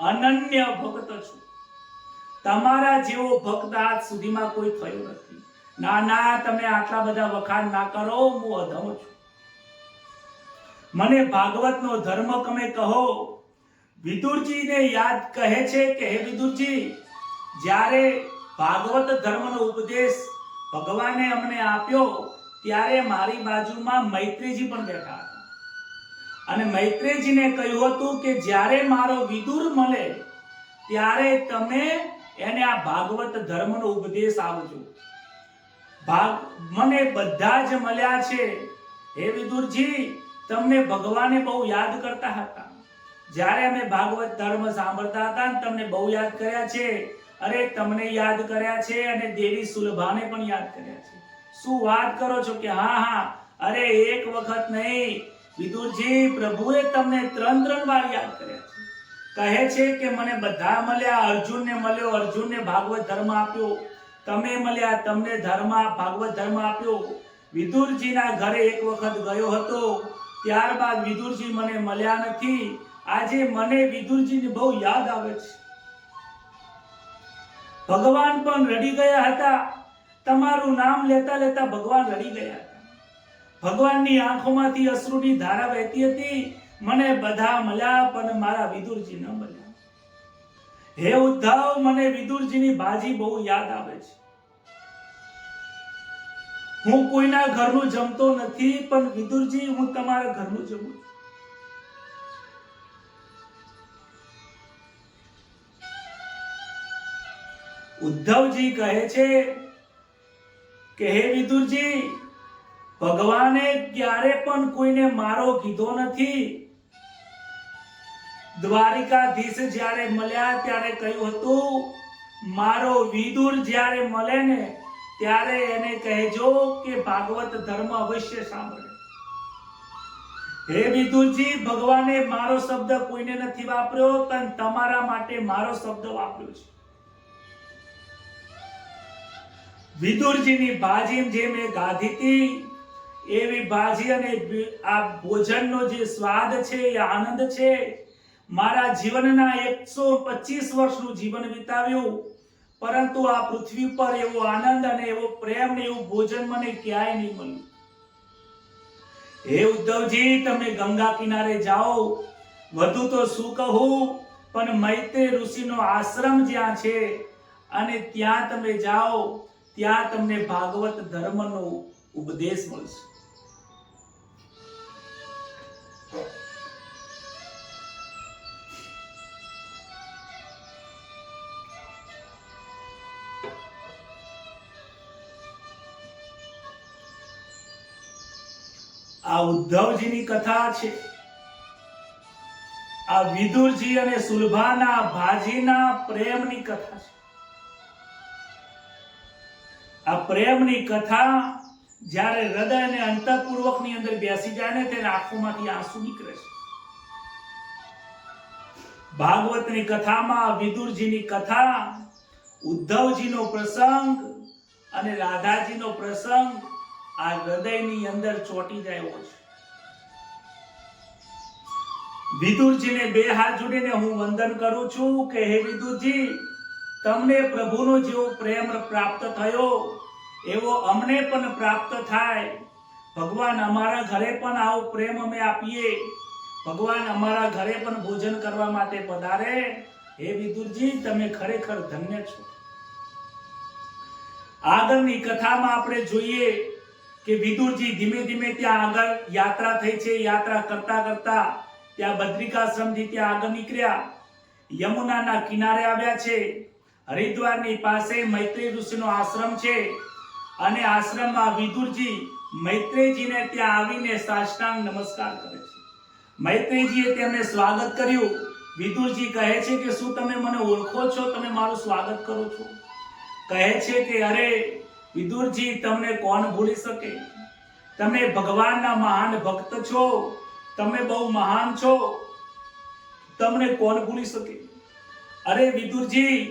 અનન્ય ભક્ત છો. તમારા જેવો ભક્ત આજ સુધીમાં કોઈ થયો નથી. ના, તમે આટલા બધા વખાણ ના કરો, હું અધમ છું. મને ભાગવતનો ધર્મ તમે કહો. વિદુરજીને યાદ કહે છે કે હે વિદુરજી, જ્યારે ભાગવત ધર્મનો ઉપદેશ ભગવાને અમને આપ્યો ત્યારે મારી બાજુમાં મૈત્રીજી પણ બેઠા હતા. અને મૈત્રેયજીને કહ્યું હતું કે જ્યારે મારો વિદુર મળે ત્યારે તમે એને આ ભાગવત ધર્મનો ઉપદેશ આપજો. મને બધા જ મળ્યા છે. હે વિદુરજી, તમને ભગવાને બહુ યાદ કરતા હતા. જ્યારે અમે ભાગવત ધર્મ સાંભળતા હતા ને તમને બહુ યાદ કર્યા છે. અરે તમને યાદ કર્યા છે અને દેવી સુલભાને પણ યાદ કર્યા છે. શું વાત કરો છો કે હા, અરે એક વખત નહીં વિદુરજી, પ્રભુએ તમને 3 વાર યાદ કર્યા છે. કહે છે કે મને બધા મળ્યા. અર્જુનને મળ્યો, અર્જુનને ભાગવત ધર્મ આપ્યો. તમે મળ્યા, તમને ભાગવત ધર્મ આપ્યો. વિદુરજીના ઘરે એક વખત ગયો હતો, ત્યારબાદ વિદુરજી મને મળ્યા નથી. આજે મને વિદુરજીની બહુ યાદ આવે છે. ભગવાન પણ રડી ગયા હતા. તમારું નામ લેતા લેતા ભગવાન રડી ગયા હતા. ભગવાનની આંખોમાંથી અશ્રુની ધારા વહેતી હતી. મને બધા મળ્યા પણ મારા વિદુરજી ન મળ્યા. હે ઉદ્ધવ, મને વિદુરજીની બાજી બહુ યાદ આવે છે. હું કોઈના ઘરનું જમતો નથી, પણ વિદુરજી હું તમારા ઘરનું જમું. ઉદ્ધવજી કહે છે કે હે વિદુરજી, ભગવાને ક્યારે પણ કોઈને મારો કીધો નથી. દ્વારિકાધીશ જ્યારે મળ્યા ત્યારે કહ્યું હતું, મારો વિદુર જ્યારે મળે ને ત્યારે એને કહેજો કે ભાગવત ધર્મ અવશ્ય સાંભળે. હે વિદુરજી, ભગવાને મારો શબ્દ કોઈને નથી વાપર્યો, પણ તમારા માટે મારો શબ્દ વાપર્યો છે. વિદુરજીની ભાજી જે મેં ગાધી હતી એવી ભાજી અને આ ભોજનનો જે સ્વાદ છે એ આનંદ છે. મારા જીવનના 125 વર્ષનું જીવન વિતાવ્યું, પરંતુ આ પૃથ્વી પર એવો આનંદ અને એવો પ્રેમ ને એવું ભોજન મને ક્યાંય નહીં મળ્યું. હે ઉદ્ધવજી, તમે ગંગા કિનારે જાઓ, વધુ તો શું કહું, પણ મૈત્રેય ઋષિનો આશ્રમ જ્યાં છે અને ત્યાં તમે જાઓ, ત્યાં તમને ભાગવત ધર્મનો ઉપદેશ મળશે. આ ઉદ્ધવજીની કથા છે. આ વિદુરજી અને સુલભાના ભાજીના પ્રેમની કથા છે. આ પ્રેમની કથા જ્યારે હૃદય અને અંતઃપૂર્વકની અંદર બેસી જાય ને ત્યારે આંખોમાંથી આંસુ નીકળે છે. ભાગવતની કથામાં વિદુરજીની કથા, ઉદ્ધવજીનો પ્રસંગ અને રાધાજીનો પ્રસંગ આ હૃદયની અંદર ચોંટી જાય એવો છે. વિદુરજીને બે હાથ જોડીને હું વંદન કરું છું કે હે વિદુરજી, તમને પ્રભુનો જેવો પ્રેમ પ્રાપ્ત થયો એવો અમને પણ પ્રાપ્ત થાય. ભગવાન અમારા ઘરે પણ આવો પ્રેમ અમે આપીએ. ભગવાન અમારા ઘરે પણ ભોજન કરવા માટે પધારે. હે વિદુરજી, તમે ખરેખર ધન્ય છો. આગળની કથામાં આપણે જોઈએ કે વિદુરજી ધીમે ધીમે ત્યાં આગળ યાત્રા થઈ છે. યાત્રા કરતા કરતા ત્યાં બદ્રિકાશ્રમથી ત્યાં આગળ નીકળ્યા, યમુનાના કિનારે આવ્યા છે. હરિદ્વારની પાસે મૈત્રેય ઋષિનો આશ્રમ છે અને આશ્રમમાં વિદુરજી મૈત્રેયજીને ત્યાં આવીને સાષ્ટાંગ નમસ્કાર કરે છે. મૈત્રેયજીએ તેમને સ્વાગત કર્યું. વિદુરજી કહે છે કે શું તમે મને ઓળખો છો? તમે મારું સ્વાગત કરો છો? કહે છે કે અરે વિદુરજી, તમને કોણ ભૂલી શકે? તમે ભગવાનના મહાન ભક્ત છો, તમે બહુ મહાન છો, તમને કોણ ભૂલી શકે? અરે વિદુરજી,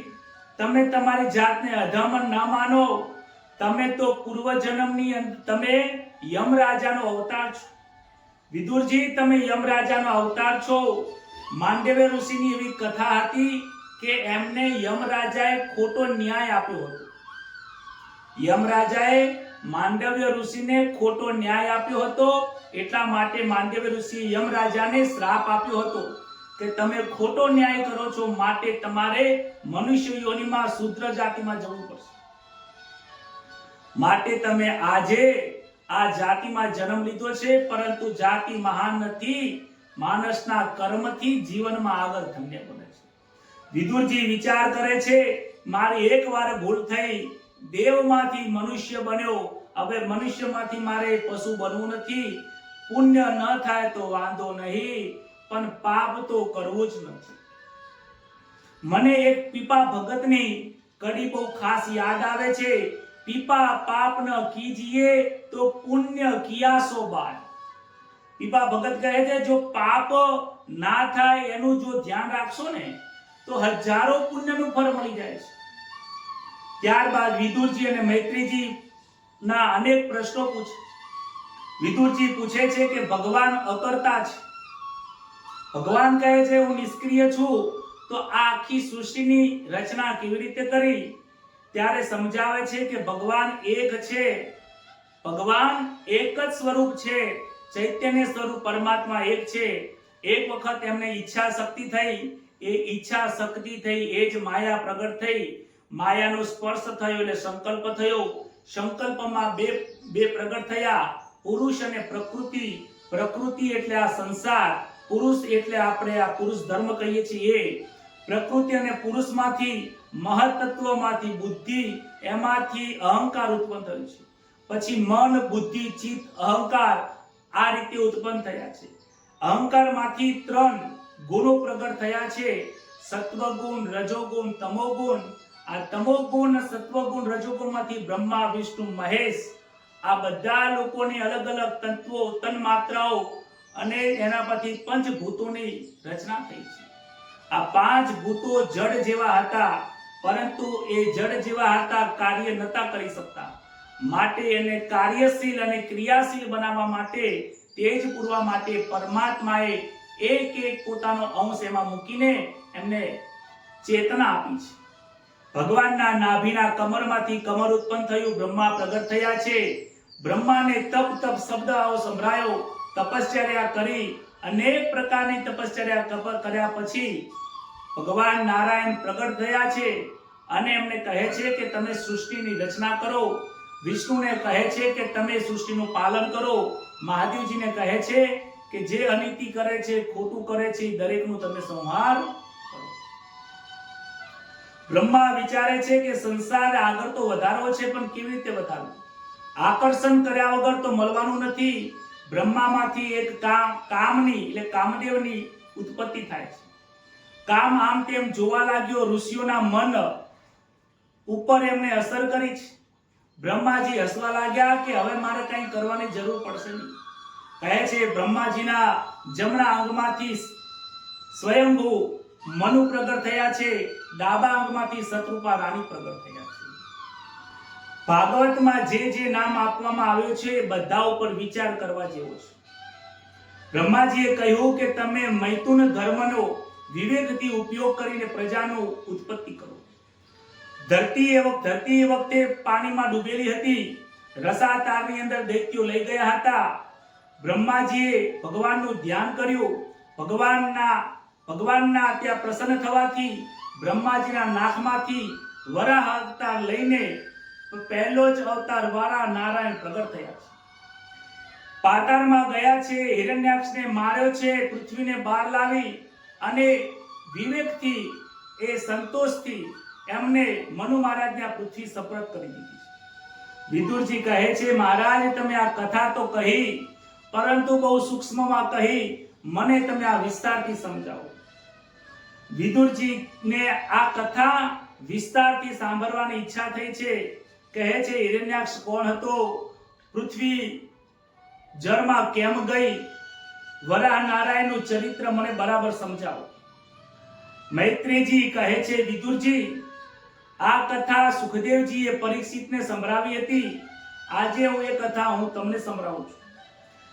તમે તમારી જાતને અધમન ના માનો. તમે તો પૂર્વજન્મની તમે યમરાજાનો અવતાર છો. વિદુરજી, તમે યમરાજાનો અવતાર છો. માંડવ્ય ઋષિની એવી કથા હતી કે એમને યમરાજાએ ખોટો ન્યાય આપ્યો હતો. યમરાજાએ માંડવ્ય ઋષિને ખોટો ન્યાય આપ્યો હતો. એટલા માટે માંડવ્ય ઋષિએ યમરાજાને શ્રાપ આપ્યો હતો કે તમે ખોટો ન્યાય કરો છો, માટે તમારે મનુષ્ય યોનિમાં શૂદ્ર જાતિમાં જવું પડશે. માટે તમે આજે આ જાતિમાં જન્મ લીધો છે, પરંતુ જાતિ મહાન નથી. માણસના કર્મથી જીવનમાં આગળ ધન્ય બને છે. વિદુરજી વિચાર કરે છે, મારી એકવાર ભૂલ થઈ, દેવમાંથી મનુષ્ય બન્યો, હવે મનુષ્યમાંથી મારે પશુ બનવું નથી. પુણ્ય ન થાય તો વાંધો નહીં, પણ પાપ તો કરવું જ નથી. મને એક પીપા ભગતની કડી બહુ ખાસ યાદ આવે છે. પીપા પાપ ન કીજીએ તો પુણ્ય કિયા સો બાર. પીપા ભગત કહે છે, જો પાપ ના થાય એનું જો ધ્યાન રાખશો ને તો હજારો પુણ્યનું ફળ મળી જાય છે. ત્યારબાદ વિદુરજી અને મૈત્રેયજી ના અનેક પ્રશ્નો પૂછે. વિદુરજી પૂછે છે કે ભગવાન અકર્તા છે. ભગવાન કહે છે હું નિષ્ક્રિય છું, તો આ આખી સૃષ્ટિની રચના કેવી રીતે કરી? ત્યારે સમજાવે છે કે ભગવાન એક છે. ભગવાન એક જ સ્વરૂપ છે. ચૈતન્ય સ્વરૂપ પરમાત્મા એક છે. એક વખત એમને ઈચ્છા શક્તિ થઈ, એ ઈચ્છા શક્તિ થઈ એ જ માયા પ્રગટ થઈ. માયાનો સ્પર્શ થયો એટલે સંકલ્પ થયો. સંકલ્પમાં બે પ્રગટ થયા, પુરુષ અને પ્રકૃતિ. પ્રકૃતિ એટલે આ સંસાર, પુરુષ એટલે આપણે આ પુરુષ ધર્મ કહીએ છીએ. પ્રકૃતિ અને પુરુષમાંથી મહત્તત્વમાંથી બુદ્ધિ, એમાંથી અહંકાર ઉત્પન્ન થયું છે. પછી મન, બુદ્ધિ, ચિત્ત, અહંકાર આ રીતે ઉત્પન્ન થયા છે. અહંકારમાંથી 3 ગુણો પ્રગટ થયા છે: સત્વગુણ, રજોગુણ, તમોગુણ. આ તમોગુણ, સત્વગુણ, રજોગુણમાંથી બ્રહ્મા, વિષ્ણુ, મહેશ આ બધા લોકોની અલગ અલગ તત્વો, તન્માત્રાઓ અને એના પરથી પંચભૂતોની રચના થઈ છે. આ 5 ભૂતો જડ જેવા હતા, પરંતુ એ જડ જેવા હતા, કાર્ય નતા કરી શકતા. માટે એને કાર્યશીલ અને ક્રિયાશીલ બનાવવા માટે, તેજ પૂરવા માટે પરમાત્માએ એક પોતાનો અંશ એમાં મૂકીને એમને ચેતના આપી છે. ભગવાનના નાભીના કમરમાંથી કમર ઉત્પન્ન થયું, બ્રહ્મા પ્રગટ થયા છે. બ્રહ્માને તપ શબ્દ આવો સંભળાયો, તપશ્ચર્યા કરી, અનેક પ્રકારની તપશ્ચર્યા કર્યા પછી ભગવાન નારાયણ પ્રગટ થયા છે અને એમને કહે છે કે તમે સૃષ્ટિની રચના કરો. વિષ્ણુને કહે છે કે તમે સૃષ્ટિનું પાલન કરો. મહાદેવજીને કહે છે કે જે અનીતિ કરે છે, ખોટું કરે છે, દરેકનું તમે સંહાર કરો. બ્રહ્મા વિચારે છે કે સંસાર આગળ તો વધારવો છે, પણ કેવી રીતે વધારવો? આકર્ષણ કર્યા વગર તો મળવાનું નથી. બ્રહ્મામાંથી એક કામની એટલે કામદેવની ઉત્પત્તિ થાય છે. કામ આમ તેમ જોવા લાગ્યો, ઋષિઓના મન ઉપર એમને અસર કરી છે. બ્રહ્માજી હસવા લાગ્યા કે હવે મારે કંઈ કરવાની જરૂર પડશે નહીં. કહે છે બ્રહ્માજીના જમણા અંગમાંથી સ્વયંભૂ મનુ પ્રગટ થયા છે, ડાબા અંગમાંથી શત્રુપા રાણી પ્રગટ થયા છે. ભાગવતમાં જે નામ આપવામાં આવ્યું છે એ બધા ઉપર વિચાર કરવા જેવો છે. બ્રહ્માજીએ કહ્યું કે તમે મૈથુન ધર્મનો વિવેકથી ઉપયોગ કરીને પ્રજાનું ઉત્પત્તિ કરો. ધરતી એ વખતે પાણીમાં ડૂબેલી હતી. રસાતારની અંદર દૈત્યો લઈ ગયા હતા. બ્રહ્માજીએ ભગવાનનું ધ્યાન કર્યું. ભગવાનના ત્યાં પ્રસન્ન થવાથી બ્રહ્માજીના નાકમાંથી વરાહ અવતાર લઈને પહેલો જ અવતાર વાળા નારાયણ પ્રગટ થયા છે. પાતાળમાં ગયા છે, હિરણ્યાક્ષને માર્યો છે, પૃથ્વીને બહાર લાવી અને વિવેકથી એ સંતોષથી એમને મનુ મહારાજને આ પૃથ્વી સપરત કરી દીધી છે. વિદુરજી કહે છે મહારાજ તમે આ કથા તો કહી, પરંતુ બહુ સૂક્ષ્મમાં કહી, મને તમે આ વિસ્તારથી સમજાવો. વિદુરજીને આ કથા વિસ્તારથી સાંભળવાની ઈચ્છા થઈ છે. કહે છે હિરણ્યાક્ષ કોણ હતો, પૃથ્વી જળમાં કેમ ગઈ, વરાહ નારાયણનું ચરિત્ર મને બરાબર સમજાવો. મૈત્રેયજી કહે છે વિદુરજી આ કથા સુખદેવજીએ પરીક્ષિતને સંભળાવી હતી. આજે હું એ કથા તમને સંભળાવું છું.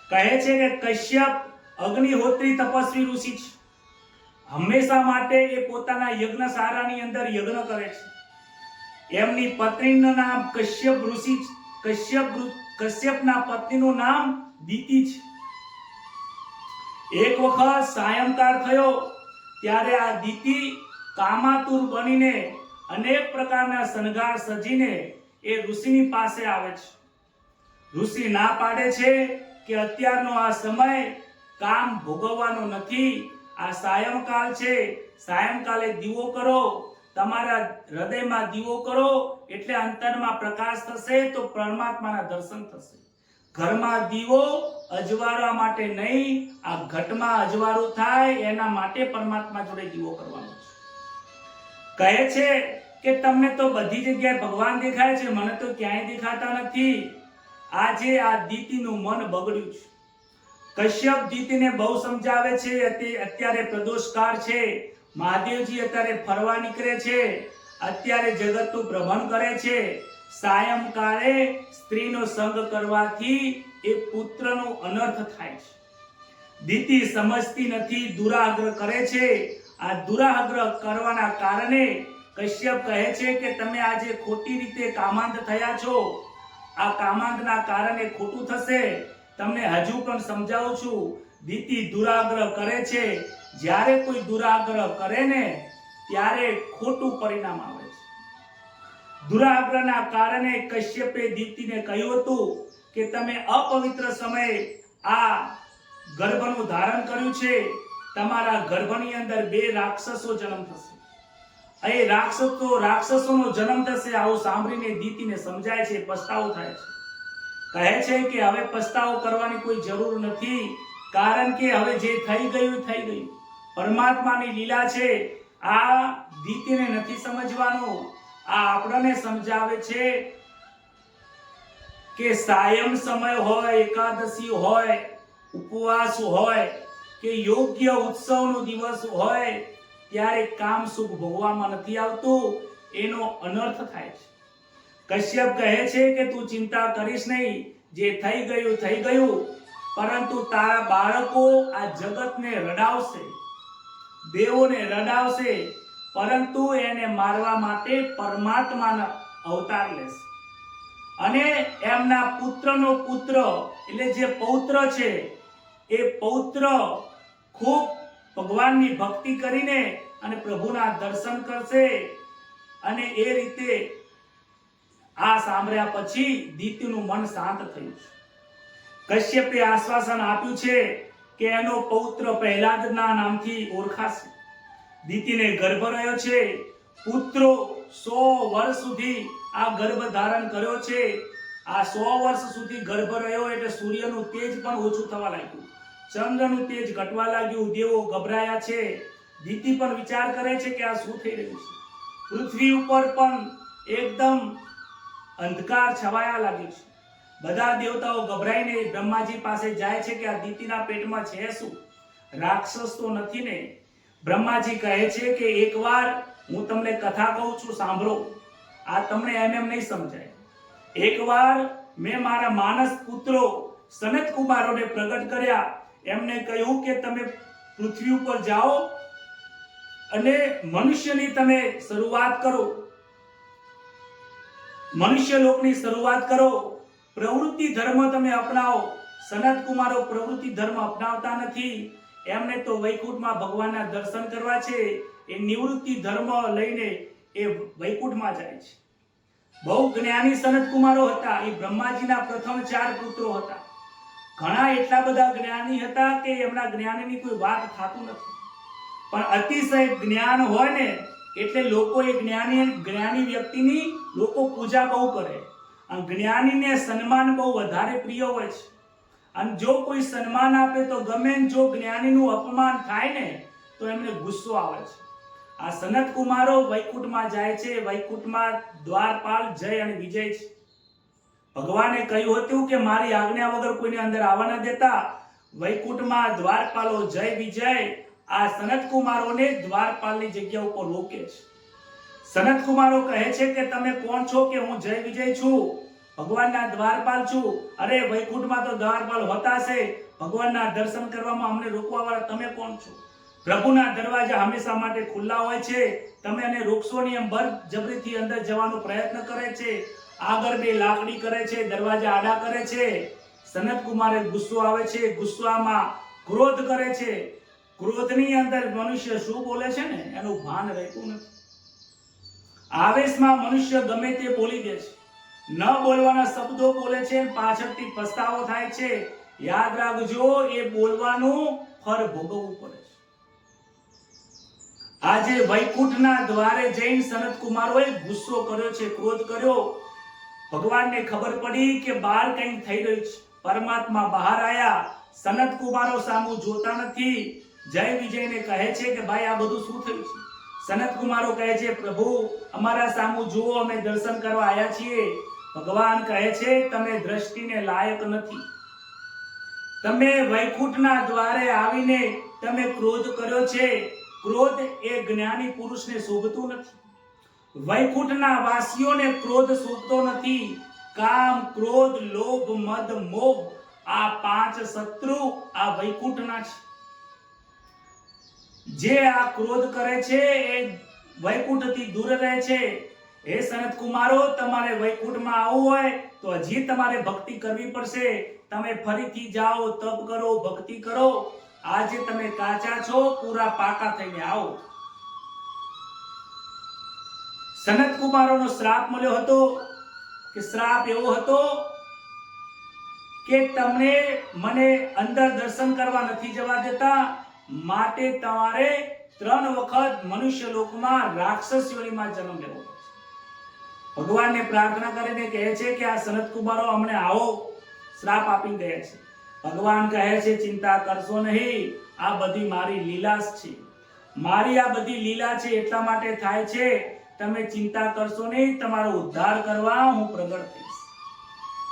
કહે છે કે કશ્યપ અગ્નિહોત્રી તપસ્વી ઋષિ છે. હંમેશા માટે એ પોતાના યજ્ઞશાળાની અંદર યજ્ઞ કરે છે. એમની પત્નીનું નામ કશ્યપ ઋષિ છે. કશ્યપના પત્નીનું નામ દિતિ છે. એક વખત સાયંકાળ થયો ત્યારે આ દિતિ કામાતુર બનીને અનેક પ્રકારના શણગાર સજીને એ ઋષિની પાસે આવે છે. ઋષિ ના પાડે છે કે અત્યારનો આ સમય કામ ભોગવવાનો નથી, આ સાયંકાળ છે. સાયંકાળે દીવો કરો, તમારા હૃદયમાં દીવો કરો એટલે અંતરમાં પ્રકાશ થશે, તો પરમાત્માના દર્શન થશે. ઘરમાં દીવો અજવાળવા માટે નહીં, આ ઘટમાં અજવાળું થાય એના માટે પરમાત્મા જોડે દીવો કરવાનો છે. કહે છે કે તમને તો બધી જગ્યાએ ભગવાન દેખાય છે, મને તો ક્યાંય દેખાતા નથી. આજે આ દીતિનું મન બગડ્યું છે. કશ્યપ દીતિને બહુ સમજાવે છે. અત્યારે પ્રદોષકાળ છે, મહાદેવજી અત્યારે ફરવા નીકળે છે, અત્યારે જગતનું ભ્રમણ કરે છે. સાયંકાળે સ્ત્રીનો સંગ કરવાથી એ પુત્રનો અનર્થ થાય છે. દીતિ સમજતી નથી, દુરાગ્રહ કરે છે. આ દુરાગ્રહ કરવાના કારણે કશ્યપ કહે છે કે તમે આજે ખોટી રીતે કામાંધ થયા છો. આ કામાંધના કારણે ખોટું થશે. તમને હજુ પણ સમજાવું છું. દીતિ દુરાગ્રહ કરે છે. જ્યારે કોઈ દુરાગ્રહ કરે ને ત્યારે ખોટું પરિણામ આવે છે. દુરાગ્રહના કારણે કશ્યપે દીતિને કહ્યું હતું કે તમે અપવિત્ર સમયે આ ગર્ભનું ધારણ કર્યું છે. તમારા ગર્ભની અંદર 2 રાક્ષસો જન્મ થશે. અહીં રાક્ષસોનો જન્મ થશે આવું સાંભળીને દીતીને સમજાય છે, પસ્તાવો થાય છે. કહે છે કે હવે પસ્તાવો કરવાની કોઈ જરૂર નથી, કારણ કે હવે જે થઈ ગયું થઈ ગયું. પરમાત્માની લીલા છે. આ દીતીને નથી સમજવાનું. આ આપણને સમજાવે છે કે સાયમ સમય હોય, એકાદશી હોય, ઉપવાસ હોય કે યોગ્ય ઉત્સવનો દિવસ હોય ત્યારે કામ સુખ ભોગવામાં નથી આવતું, એનો અનર્થ થાય છે. કશ્યપ કહે છે કે તું ચિંતા કરીશ નહીં, જે થઈ ગયું, પરંતુ તારા બાળકો આ જગતને રડાવશે, દેવોને રડાવશે, પરંતુ એને મારવા માટે પરમાત્માના અવતાર લેશે અને એમના પુત્રનો પુત્ર એટલે જે પૌત્ર છે એ પૌત્ર ખૂબ ભગવાનની ભક્તિ કરીને અને પ્રભુના દર્શન કરશે. અને એ રીતે આ સાંભળ્યા પછી દીતીનું મન શાંત થયું છે. કશ્યપે આશ્વાસન આપ્યું છે કે એનો પૌત્ર પ્રહલાદના નામથી ઓળખાશે. દીતીને ગર્ભ રહ્યો છે. પુત્રો 100 વર્ષ સુધી આ ગર્ભ ધારણ કર્યો છે. આ 100 વર્ષ સુધી ગર્ભ રહ્યો એટલે સૂર્યનું તેજ પણ ઓછું થવા લાગ્યું, ચંદ્રનું તેજ ઘટવા લાગ્યું. દેવો ગભરાયા છે. દીતી પણ વિચાર કરે છે કે આ શું થઈ રહ્યું છે. પૃથ્વી ઉપર પણ એકદમ અંધકાર છવાયા લાગ્યો છે. બધા દેવતાઓ ગભરાઈને બ્રહ્માજી પાસે જાય છે કે આ દીતીના પેટમાં છે શું, રાક્ષસ તો નથી ને. બ્રહ્માજી કહે છે કે એકવાર હું તમને કથા કહું છું, સાંભળો. આ તમને એમ નહીં સમજાય. એકવાર મેં મારા માનસ પુત્રો સનત કુમારોને પ્રગટ કર્યા. એમને કહ્યું કે તમે પૃથ્વી ઉપર જાઓ અને મનુષ્યની તમે શરૂઆત કરો, મનુષ્ય લોકની શરૂઆત કરો, પ્રવૃત્તિ ધર્મ તમે અપનાવો. સનત કુમારો પ્રવૃત્તિ ધર્મ અપનાવતા નથી. એમને તો વૈકુંઠમાં ભગવાનના દર્શન કરવા છે. એ નિવૃત્તિ ધર્મ લઈને એ વૈકુંઠમાં જાય છે. બહુ જ્ઞાની સનત કુમારો હતા. એ બ્રહ્માજીના પ્રથમ 4 પુત્રો હતા. ઘણા એટલા બધા જ્ઞાની હતા કે એમના જ્ઞાનની કોઈ વાત થતું નથી. પણ અતિશય જ્ઞાન હોય ને એટલે લોકો એ જ્ઞાની વ્યક્તિની લોકો પૂજા બહુ કરે. અને જ્ઞાનીને સન્માન બહુ વધારે પ્રિય હોય છે. અને જો કોઈ સન્માન આપે તો ગમે, જો જ્ઞાનીનું અપમાન થાય ને તો એમને ગુસ્સો આવે છે. આ સનત કુમારો વૈકુંઠમાં જાય છે. વૈકુંઠમાં દ્વારપાલ જય અને વિજય છે. ભગવાને કહ્યું હતું કે મારી આજ્ઞા વગર કોઈને અંદર આવવા ન દેતા. વૈકુંઠમાં દ્વારપાલો જય વિજય આ સનત કુમારોને દ્વારપાલની જગ્યા ઉપર રોકે છે. સનત કુમારો કહે છે કે તમે કોણ છો? કે હું જય વિજય છું, ભગવાનના દ્વારપાલ છું. અરે વૈકુંઠમાં તો દ્વારપાલ હોતા છે, ભગવાનના દર્શન કરવામાં અમને રોકવા વાળા તમે કોણ છો? પ્રભુના દરવાજા હંમેશા માટે ખુલ્લા હોય છે, તમે એને રોકશો નહીં. એમ બળજબરીથી અંદર જવાનો પ્રયત્ન કરે છે, આગળ બે લાકડી કરે છે, દરવાજા આડા કરે છે. સનત કુમારે ગુસ્સો આવે છે, ગુસ્સામાં ક્રોધ કરે છે. ક્રોધની અંદર મનુષ્ય શું બોલે છે ને એનું ભાન રહેતું નથી. આવેશમાં મનુષ્ય ગમે તે બોલી દે છે, ન બોલવાના શબ્દો બોલે છે, પાછળથી પસ્તાવો થાય છે. યાદ રાખજો, એ બોલવાનું ફળ ભોગવવું પડે છે. આજે વૈકુંઠના દ્વારે જઈને સનત કુમારોએ ગુસ્સો કર્યો છે, ક્રોધ કર્યો. ભગવાનને ખબર પડી કે બહાર કંઈક થઈ રહ્યું છે. પરમાત્મા બહાર આયા. સનત કુમારો સામું જોતા નથી. જય વિજયને કહે છે કે ભાઈ આ બધું શું થયું છે? સનત કુમારો કહે છે પ્રભુ અમારા સામું જુઓ, અમે દર્શન કરવા આવ્યા છીએ. ભગવાન કહે છે તમે દ્રષ્ટિને લાયક નથી. તમે વૈકુંઠના દ્વારે આવીને તમે ક્રોધ કર્યો છે. ક્રોધ એ જ્ઞાની પુરુષને શોભતું નથી. વૈકુંઠના વાસીઓને ક્રોધ શોભતો નથી. કામ, ક્રોધ, લોભ, મદ, મોહ આ 5 શત્રુ આ વૈકુંઠના છે. જે આ ક્રોધ કરે છે એ વૈકુંઠથી દૂર રહે છે. હે સનત કુમારો, તમારે વૈકુંઠમાં આવવું હોય તો હજી તમારે ભક્તિ કરવી પડશે. તમે ફરીથી જાઓ, તપ કરો, ભક્તિ કરો. આજે તમે કાચા છો, પૂરા પાકા થઈને આવો. સનત કુમારોનો શ્રાપ મળ્યો હતો કે શ્રાપ એવો હતો કે તમને મને અંદર દર્શન કરવા નથી જવા દેતા, માટે તમારે 3 વખત મનુષ્ય લોકમાં રાક્ષસ યોનિમાં જન્મ લેવો પડશે. ભગવાનને પ્રાર્થના કરીને કહે છે કે આ સનત કુમારો અમને આવો શ્રાપ આપી ગયા છે. ભગવાન કહે છે ચિંતા કરશો નહીં, આ બધી મારી લીલા છે. મારી આ બધી લીલા છે એટલા માટે થાય છે. તમે ચિંતા કરશો નહીં, તમારો ઉદ્ધાર કરવા હું પ્રગટ થઈશ.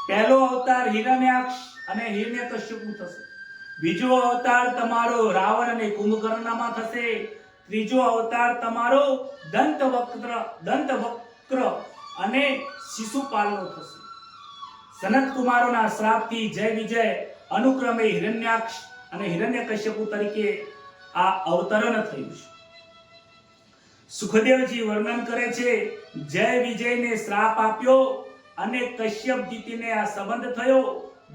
પહેલો અવતાર હિરણ્યાક્ષ અને હિરણ્યકશ્યપુ થશે. બીજો અવતાર તમારો રાવણ અને કુંભકર્ણમાં થશે. ત્રીજો અવતાર તમારો દંતવક્ર અને શિશુપાલનો થશે. સનત કુમારોના શ્રાપથી જય વિજય અનુક્રમે હિરણ્યાક્ષ અને હિરણ્યકશ્યપુ તરીકે આ અવતરણ થયું છે. સુખદેવજી વર્ણન કરે છે જય વિજયને શ્રાપ આપ્યો અને કશ્યપ દીતીને આ સંબંધ થયો.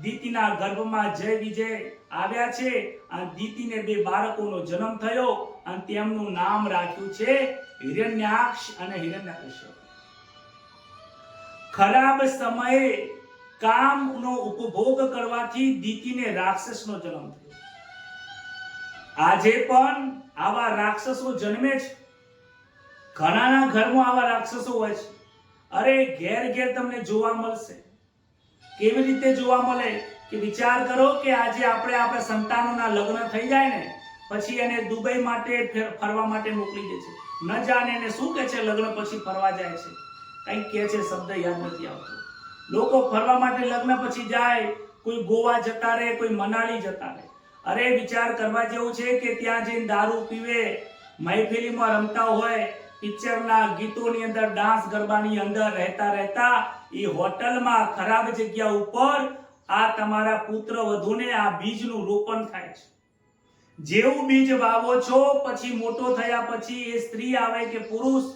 દીતીના ગર્ભમાં જય વિજય આવ્યા છે. આ દીતીને 2 બાળકોનો જન્મ થયો અને તેમનું નામ રાખ્યું છે હિરણ્યાક્ષ અને હિરણ્યકશ્યપ. ખરાબ સમયે કામનો ઉપભોગ કરવાથી દીતીને રાક્ષસનો જન્મ થયો. આજે પણ આવા રાક્ષસો જન્મે છે. ઘણાના ઘરમાં આવા રાક્ષસો હોય છે. અરે ઘેર ઘેર તમને જોવા મળશે. કેવી રીતે જોવા મળે કે વિચાર કરો કે આજે આપણે સંતાનોના લગ્ન થઈ જાય ને પછી એને દુબઈ માટે ફરવા માટે મોકલી દે છે. ન જાણે એને શું કહે છે લગ્ન પછી ફરવા જાય છે, કંઈક કહે છે, શબ્દ યાદ નથી આવતો. લોકો ફરવા માટે લગ્ન પછી જાય, કોઈ ગોવા જતા રહે, કોઈ મનાલી જતા રહે. અરે વિચાર કરવા જેવું છે કે ત્યાં જઈને દારૂ પીવે, મહેફિલીમાં રમતા હોય, પિક્ચરના ગીતોની અંદર ડાન્સ ગરબાની અંદર રહેતા એ હોટલમાં ખરાબ જગ્યા ઉપર આ તમારા પુત્ર વધુને આ બીજનું રોપણ થાય છે. જેવું બીજ વાવો છો પછી મોટો થયા પછી એ સ્ત્રી આવે કે પુરુષ,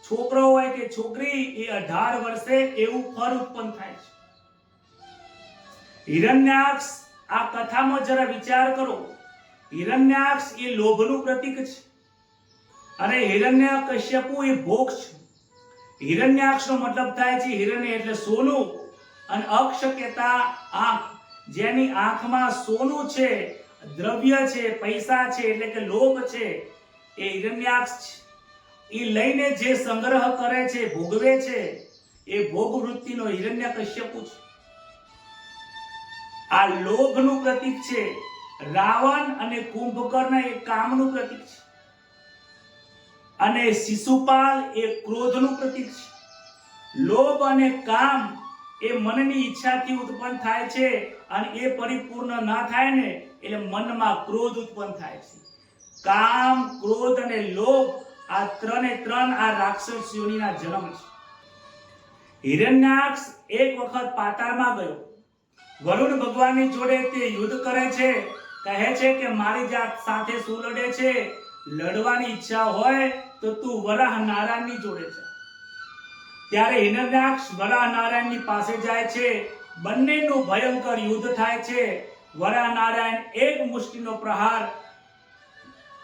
છોકરો હોય કે છોકરી, એ 18 વર્ષે એવું ફળ ઉત્પન્ન થાય છે. હિરણ્યાક્ષ આ કથામાં જરા વિચાર કરો. હિરણ્યાક્ષ એ લોભનું પ્રતીક છે અને હિરણ્યકશ્યપુ એ ભોગ છે. હિરણ્યાક્ષનો મતલબ થાય છે હિરણ્ય એટલે સોનું અને અક્ષ કહેતા આંખ. જેની આંખમાં સોનું છે, દ્રવ્ય છે, પૈસા છે એટલે કે લોભ છે, એ હિરણ્યાક્ષ છે. એ લઈને જે સંગ્રહ કરે છે, ભોગવે છે, એ ભોગ વૃત્તિનો હિરણ્યકશ્યપુ છે. આ લોભનું પ્રતીક છે. રાવણ અને કુંભકર્ણ એ કામનું પ્રતીક છે અને શિશુપાલ એ ક્રોધનું પ્રતીક છે. લોભ અને કામ એ મનની ઈચ્છાથી ઉત્પન્ન થાય છે અને એ પરિપૂર્ણ ના થાય ને એટલે મનમાં ક્રોધ ઉત્પન્ન થાય છે. કામ, ક્રોધ અને લોભ આ ત્રણે આ રાક્ષસ યોનિના જન્મ છે. હિરણ્યાક્ષ એક વખત પાતાળમાં ગયો. વરુણ ભગવાનની જોડે તે યુદ્ધ કરે છે. કહે છે કે મારી જાત સાથે શું લડે છે? લડવાની ઈચ્છા હોય તો તું વરાહ નારાયણની જોડે છે. ત્યારે હિરણ્યાક્ષ વરાહ નારાયણની પાસે જાય છે. બંનેનું ભયંકર યુદ્ધ થાય છે. વરાહ નારાયણ એક મુષ્ટિનો પ્રહાર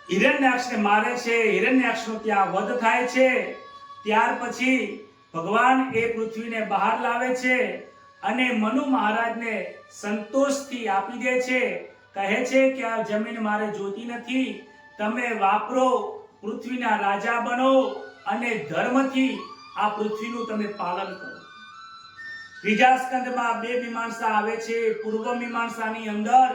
હિરણ્યાક્ષને મારે છે. હિરણ્યાક્ષનો ત્યાં વધ થાય છે. ત્યાર પછી ભગવાન એ પૃથ્વીને બહાર લાવે છે અને મનુ મહારાજને સંતોષથી આપી દે છે. કહે છે કે આ જમીન મારે જોતી નથી, તમે વાપરો, પૃથ્વીના રાજા બનો અને ધર્મથી આ પૃથ્વીનું તમે પાલન કરો. ત્રીજા સ્કંદમાં 2 મીમાંસા આવે છે. પૂર્વ મીમાંસાની અંદર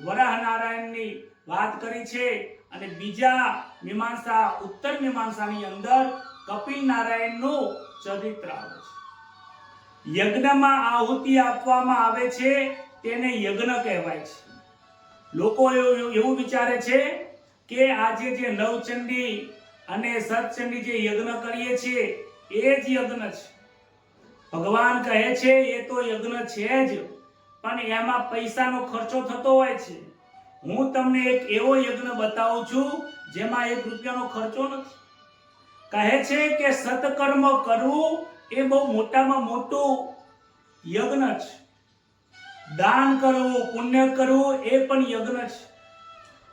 વરાહ નારાયણની વાત કરી છે અને બીજા મીમાંસા ઉત્તર મીમાંસાની અંદર કપિલ નારાયણનું ચરિત્ર આવે છે. યજ્ઞમાં આહુતિ આપવામાં આવે છે તેને યજ્ઞ કહેવાય છે. લોકો એવું વિચારે છે કે આજે જે નવચંડી અને સતચંડી જે યજ્ઞ કરીએ છીએ એ જ યજ્ઞ છે. ભગવાન કહે છે એ તો યજ્ઞ છે જ, પણ એમાં પૈસાનો ખર્ચો થતો હોય છે. હું તમને એક એવો યજ્ઞ બતાવું છું જેમાં 1 રૂપિયાનો ખર્ચો નથી. કહે છે કે સત્કર્મ કરવું એ બહુ મોટામાં મોટું યજ્ઞ છે. દાન કરવું, પુણ્ય કરવું એ પણ યજ્ઞ છે.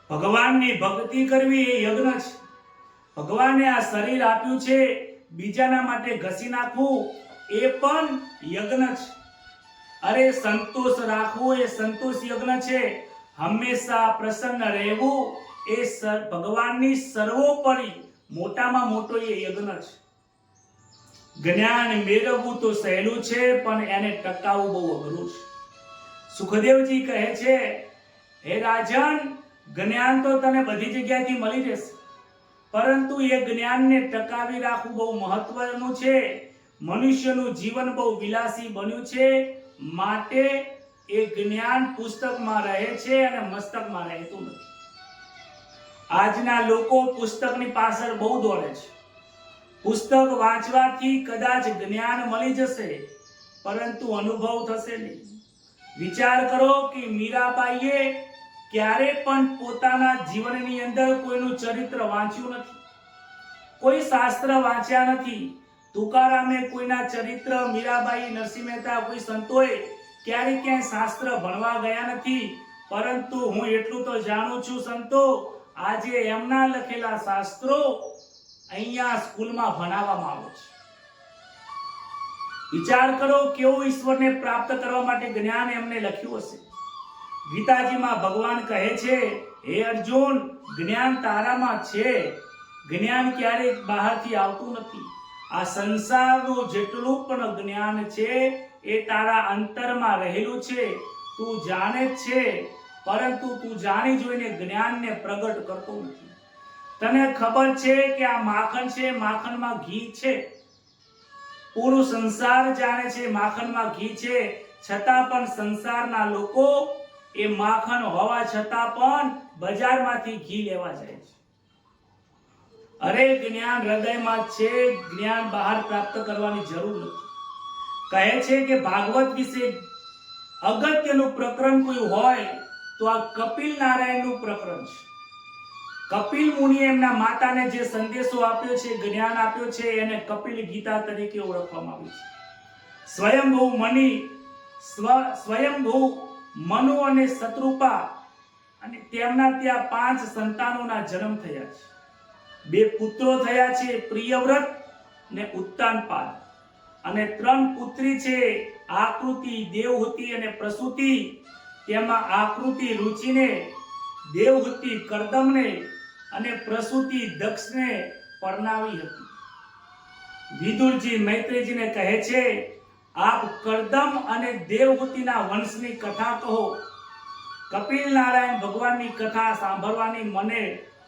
ભગવાનની ભક્તિ કરવી એ યજ્ઞ છે. ભગવાને આ શરીર આપ્યું છે, બીજાના માટે ઘસી નાખવું એ પણ યજ્ઞ છે. અરે સંતોષ રાખવું એ સંતોષ યજ્ઞ છે. હંમેશા પ્રસન્ન રહેવું એ ભગવાનની સર્વોપરી મોટામાં મોટો એ યજ્ઞ છે. જ્ઞાન મેળવવું તો સહેલું છે, પણ એને ટકાવવું બહુ અઘરું છે. સુખદેવજી કહે છે, હે રાજન, જ્ઞાન તો તને બધી જગ્યાએથી મળી જશે, પરંતુ એ જ્ઞાનને ટકાવી રાખવું બહુ મહત્વનું છે. મનુષ્યનું જીવન બહુ વિલાસી બન્યું છે, માટે એ જ્ઞાન પુસ્તકમાં રહે છે અને મસ્તકમાં રહેતું નથી. આજના લોકો પુસ્તકની પાછળ બહુ દોડે છે. પુસ્તક વાંચવાથી કદાચ જ્ઞાન મળી જશે, પરંતુ અનુભવ થશે નહીં. વિચાર કરો કે મીરાબાઈએ ક્યારે પણ પોતાના જીવનની અંદર કોઈનું ચરિત્ર વાંચ્યું નથી, કોઈ શાસ્ત્ર વાંચ્યા નથી. તુકારામે કોઈના ચરિત્ર, મીરાબાઈ, નરસિંહ મહેતા, કોઈ સંતોએ ક્યારે ક્યાંય શાસ્ત્ર ભણવા ગયા નથી. પરંતુ હું એટલું તો જાણું છું, સંતો આજે એમના લખેલા શાસ્ત્રો અહીંયા સ્કૂલમાં ભણાવવામાં આવે છે. વિચાર કરો કેવું ઈશ્વરને પ્રાપ્ત કરવા માટે જ્ઞાન એમને લખ્યું હશે. ગીતાજીમાં ભગવાન કહે છે, હે અર્જુન, જ્ઞાન તારામાં છે. જ્ઞાન ક્યારેક બહારથી આવતું નથી. આ સંસારનું જેટલું પણ જ્ઞાન છે એ તારા અંતરમાં રહેલું છે. તું જાણે જ છે, પરંતુ તું જાણી જોઈને જ્ઞાનને પ્રગટ કરતો નથી. તને ખબર છે કે આ માખણ છે, માખણમાં ઘી છે. પૂરો સંસાર જાણે છે માખણમાં ઘી છે, છતાં પણ સંસારના લોકો એ માખણ હોવા છતાં પણ બજારમાંથી ઘી લેવા જાય છે. અરે જ્ઞાન હૃદયમાં છે, જ્ઞાન બહાર પ્રાપ્ત કરવાની જરૂર નથી. કહે છે કે ભાગવત વિશે અગત્યનું પ્રકરણ કોઈ હોય તો આ કપિલ નારાયણનું પ્રકરણ છે. કપિલ મુનિએ એમના માતાને જે સંદેશો આપ્યો છે, જ્ઞાન આપ્યો છે, એને કપિલ ગીતા તરીકે ઓળખવામાં આવ્યું છે. સ્વયંભૂ મનુ અને શત્રુપા અને તેમના ત્યાં 5 સંતાનોના જન્મ થયા છે. 2 પુત્રો થયા છે, પ્રિયવ્રત ને ઉત્તાનપાદ, અને 3 પુત્રી છે, આકૃતિ, દેવહૂતિ અને પ્રસૂતિ. તેમાં આકૃતિ રુચિને, દેવહૂતિ કરદમને અને પ્રસૂતિ દક્ષને પરણાવી હતી. વિદુરજી મૈત્રેયજીને કહે છે, આપ કરદમ અને દેવહૂતિના વંશની કથા કહો. કપિલ નારાયણ ભગવાનની કથા સાંભળવાની મને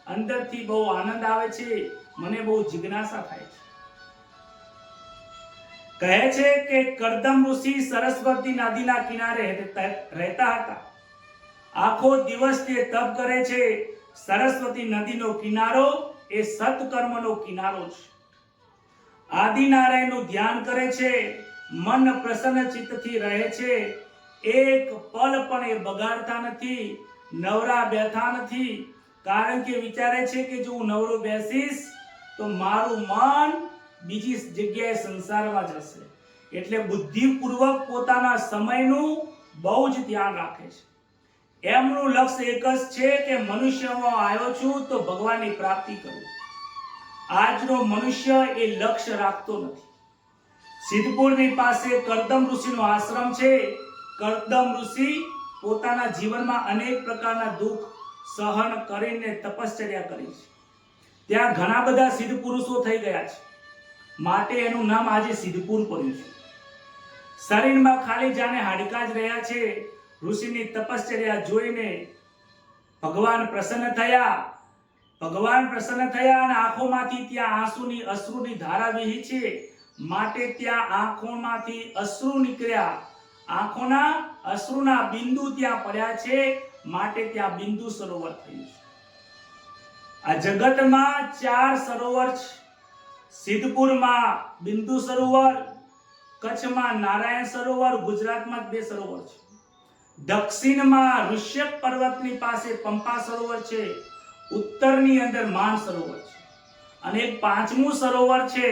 અંદરથી બહુ આનંદ આવે છે, મને બહુ જિજ્ઞાસા થાય છે. કહે છે કે કરદમ ઋષિ સરસ્વતી નદીના કિનારે રહેતા હતા. આખો દિવસ તે તપ કરે છે. સરસ્વતી નદીનો કિનારો એ સત્કર્મનો કિનારો છે. આદિનારાયણનું ધ્યાન કરે છે, મન પ્રસન્ન ચિત્તથી રહે છે. એક પલ પણ એ બગાડતા નથી, નવરા બેઠા નથી. કારણ કે વિચારે છે કે જો હું નવરો બેસીશ તો મારું મન બીજી જગ્યાએ સંસારમાં જશે. એટલે બુદ્ધિપૂર્વક પોતાના સમયનું બહુ જ ધ્યાન રાખે છે. એમનું લક્ષ્ય એક જ છે કે મનુષ્યમાં આવ્યો છું તો ભગવાનની પ્રાપ્તિ કરું. આજનો મનુષ્ય એ લક્ષ્ય રાખતો નથી. સિદ્ધપુરની પાસે કરદમ ઋષિનો આશ્રમ છે. કરદમ ઋષિ પોતાના જીવનમાં અનેક પ્રકારના દુઃખ સહન કરીને તપશ્ચર્યા કરી છે. ત્યાં ઘણા બધા સિદ્ધ પુરુષો થઈ ગયા છે, માટે એનું નામ આજે સિદ્ધપુર પડ્યું છે. શરીરમાં ખાલી જાણે હાડકા જ રહ્યા છે. ઋષિની તપશ્ચર્યા જોઈને ભગવાન પ્રસન્ન થયા. અને આંખોમાંથી ત્યાં અશ્રુની ધારા વહી છે, માટે ત્યાં આંખોમાંથી અશ્રુ નીકળ્યા. આંખોના અશ્રુના બિંદુ ત્યાં પડ્યા છે, માટે ત્યાં બિંદુ સરોવર થયું છે. આ જગતમાં 4 સરોવર છે. સિદ્ધપુરમાં બિંદુ સરોવર, કચ્છમાં નારાયણ સરોવર, ગુજરાતમાં 2 સરોવર છે. દક્ષિણમાં ઋષ્યક પર્વતની પાસે પંપા સરોવર છે, ઉત્તરની અંદર માન સરોવર છે, અને એક 5મું સરોવર છે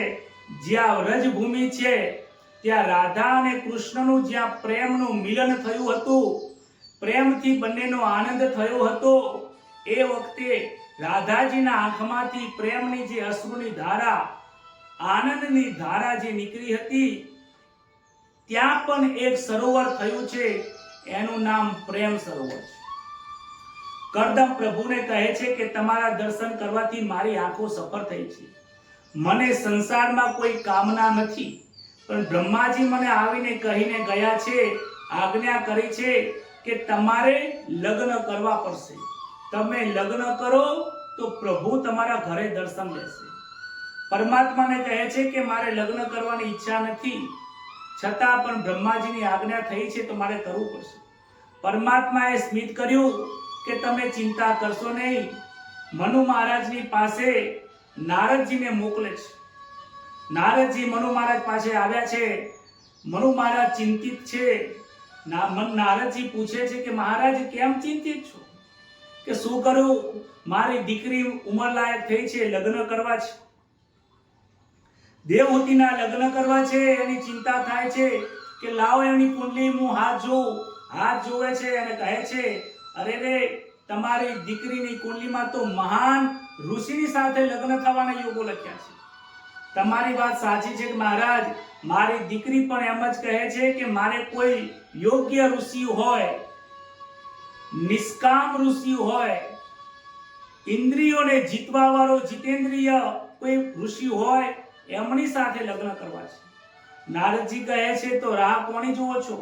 જ્યાં વ્રજભૂમિ છે. ત્યાં રાધા અને કૃષ્ણનું જ્યાં પ્રેમનું મિલન થયું હતું, પ્રેમથી બંનેનો આનંદ થયો હતો. એ વખતે રાધાજીના આંખમાંથી પ્રેમની જે અશ્રુની ધારા, આનંદની ધારા જે નીકળી હતી, ત્યાં પણ એક સરોવર થયું છે. એનું નામ પ્રેમ સરોવર છે. કરદમ પ્રભુને કહે છે કે તમારા દર્શન કરવાથી મારી આંખો સફળ થઈ છે. મને સંસારમાં કોઈ કામના નથી, પણ બ્રહ્માજી મને આવીને કહીને ગયા છે, આજ્ઞા કરી છે કે તમારે લગ્ન કરવા પડશે. તમે લગ્ન કરો તો પ્રભુ તમારા ઘરે દર્શન લેશે. પરમાત્માને કહે છે કે મારે લગ્ન કરવાની ઈચ્છા નથી, છતાં પણ બ્રહ્માજીની આજ્ઞા થઈ છે તો મારે કરવું પડશે. પરમાત્માએ સ્મિત કર્યું કે તમે ચિંતા કરશો નહીં. મનુ મહારાજની પાસે નારદજીને મોકલે છે. નારદજી મનુ મહારાજ પાસે આવ્યા છે. મનુ મહારાજ ચિંતિત છે. નારદજી પૂછે છે કે મહારાજ કેમ ચિંતિત છો? કે શું કરું, મારી દીકરી ઉંમર લાયક થઈ છે, લગ્ન કરવા છે, દેવહૂતિના લગ્ન કરવા છે, એની ચિંતા થાય છે કે લાવો એની કુંડલી હું હાથ જોઉં. હાથ જોવે છે અને કહે છે અરે રે, તમારી દીકરીની કુંડલીમાં તો મહાન ઋષિની સાથે લગ્ન થવાના યોગો લખ્યા છે. તમારી વાત સાચી છે કે મહારાજ, મારી દીકરી પણ એમ જ કહે છે કે મારે કોઈ યોગ્ય ઋષિ હોય, નિષ્કામ ઋષિ હોય, ઇન્દ્રિયોને જીતવા વાળો જીતેન્દ્રિય કોઈ ઋષિ હોય, એમની સાથે લગ્ન કરવા છે. નારદજી કહે છે તો રાહ કોની જુઓ છો?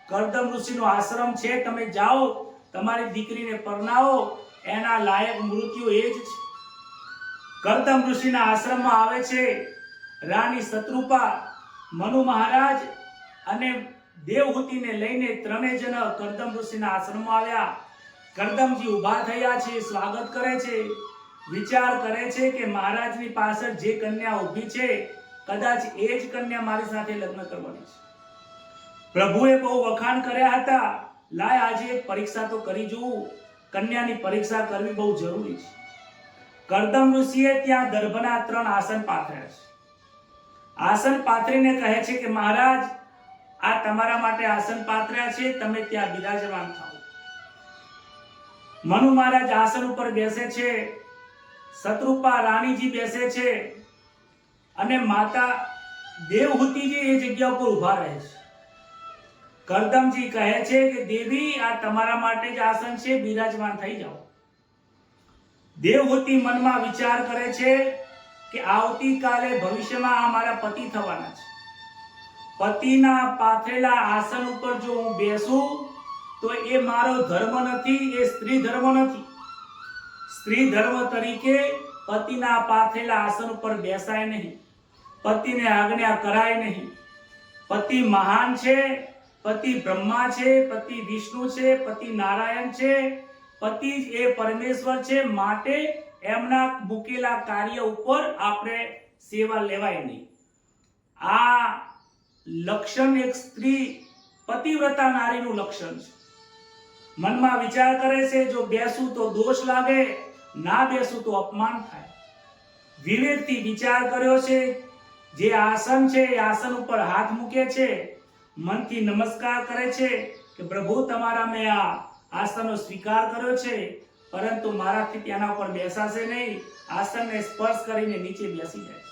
કરદમ ઋષિનો આશ્રમ છે, તમે જાઓ, તમારી દીકરીને પરણાવો, એના લાયક મૃત્યુ એ જ છે. કરદમ ઋષિના આશ્રમમાં આવે છે રાણી શત્રુપા, મનુ મહારાજ અને દેવહૂતિને લઈને ત્રણેય જણ કરદમ ઋષિના આશ્રમમાં આવ્યા. કરદમજી ઊભા થયા છે, સ્વાગત કરે છે, વિચાર કરે છે કે મહારાજની પાછળ જે કન્યા ઊભી છે, કદાચ એ જ કન્યા મારી સાથે લગ્ન કરવાની છે. પ્રભુએ બહુ વખાણ કર્યા હતા, લાય આજે એક પરીક્ષા તો કરી જોઉં. કન્યાની પરીક્ષા કરવી બહુ જરૂરી છે. કરદમ ઋષિએ ત્યાં દર્ભના 3 આસન પાથર્યા છે. આસન પાથરીને કહે છે કે મહારાજ, આ તમારા માટે આસન પાથર્યા છે, તમે ત્યાં બિરાજમાન થાઓ. મનુ મહારાજ આસન ઉપર બેસે છે, શત્રુપા રાણીજી બેસે છે અને માતા દેવહૂતિજી એ જગ્યા ઉપર ઊભા રહે છે. કરદમજી કહે છે કે દેવી, આ તમારા માટે જ આસન છે, બિરાજમાન થઈ જાઓ. દેવહૂતિ મનમાં વિચાર કરે છે કે આવતીકાલે ભવિષ્યમાં આ મારા પતિ થવાના છે. પતિના પાથરેલા આસન ઉપર જો હું બેસું તો એ મારો ધર્મ નથી, એ સ્ત્રી ધર્મ નથી. સ્ત્રી ધર્મ તરીકે પતિના પાથરેલા આસન ઉપર બેસાય નહીં, પતિને આજ્ઞા કરાય નહીં. પતિ મહાન છે, પતિ બ્રહ્મા છે, પતિ વિષ્ણુ છે, પતિ નારાયણ છે, પતિ જ એ પરમેશ્વર છે. માટે એમના મૂકેલા કાર્ય ઉપર આપણે સેવા લેવાય નહીં. આ લક્ષણ એક સ્ત્રી પતિવ્રતા નારીનું લક્ષણ છે. મનમાં વિચાર કરે છે, જો બેસું તો દોષ લાગે, ના બેસું તો અપમાન થાય. વિવેકથી વિચાર કર્યો છે, જે આસન છે એ આસન ઉપર હાથ મૂકે છે, મનથી નમસ્કાર કરે છે કે પ્રભુ, તમારા મેં આ આસનનો સ્વીકાર કર્યો છે, પરંતુ મારાથી તેના ઉપર બેસાશે નહીં. આસનને સ્પર્શ કરીને નીચે બેસી જાય.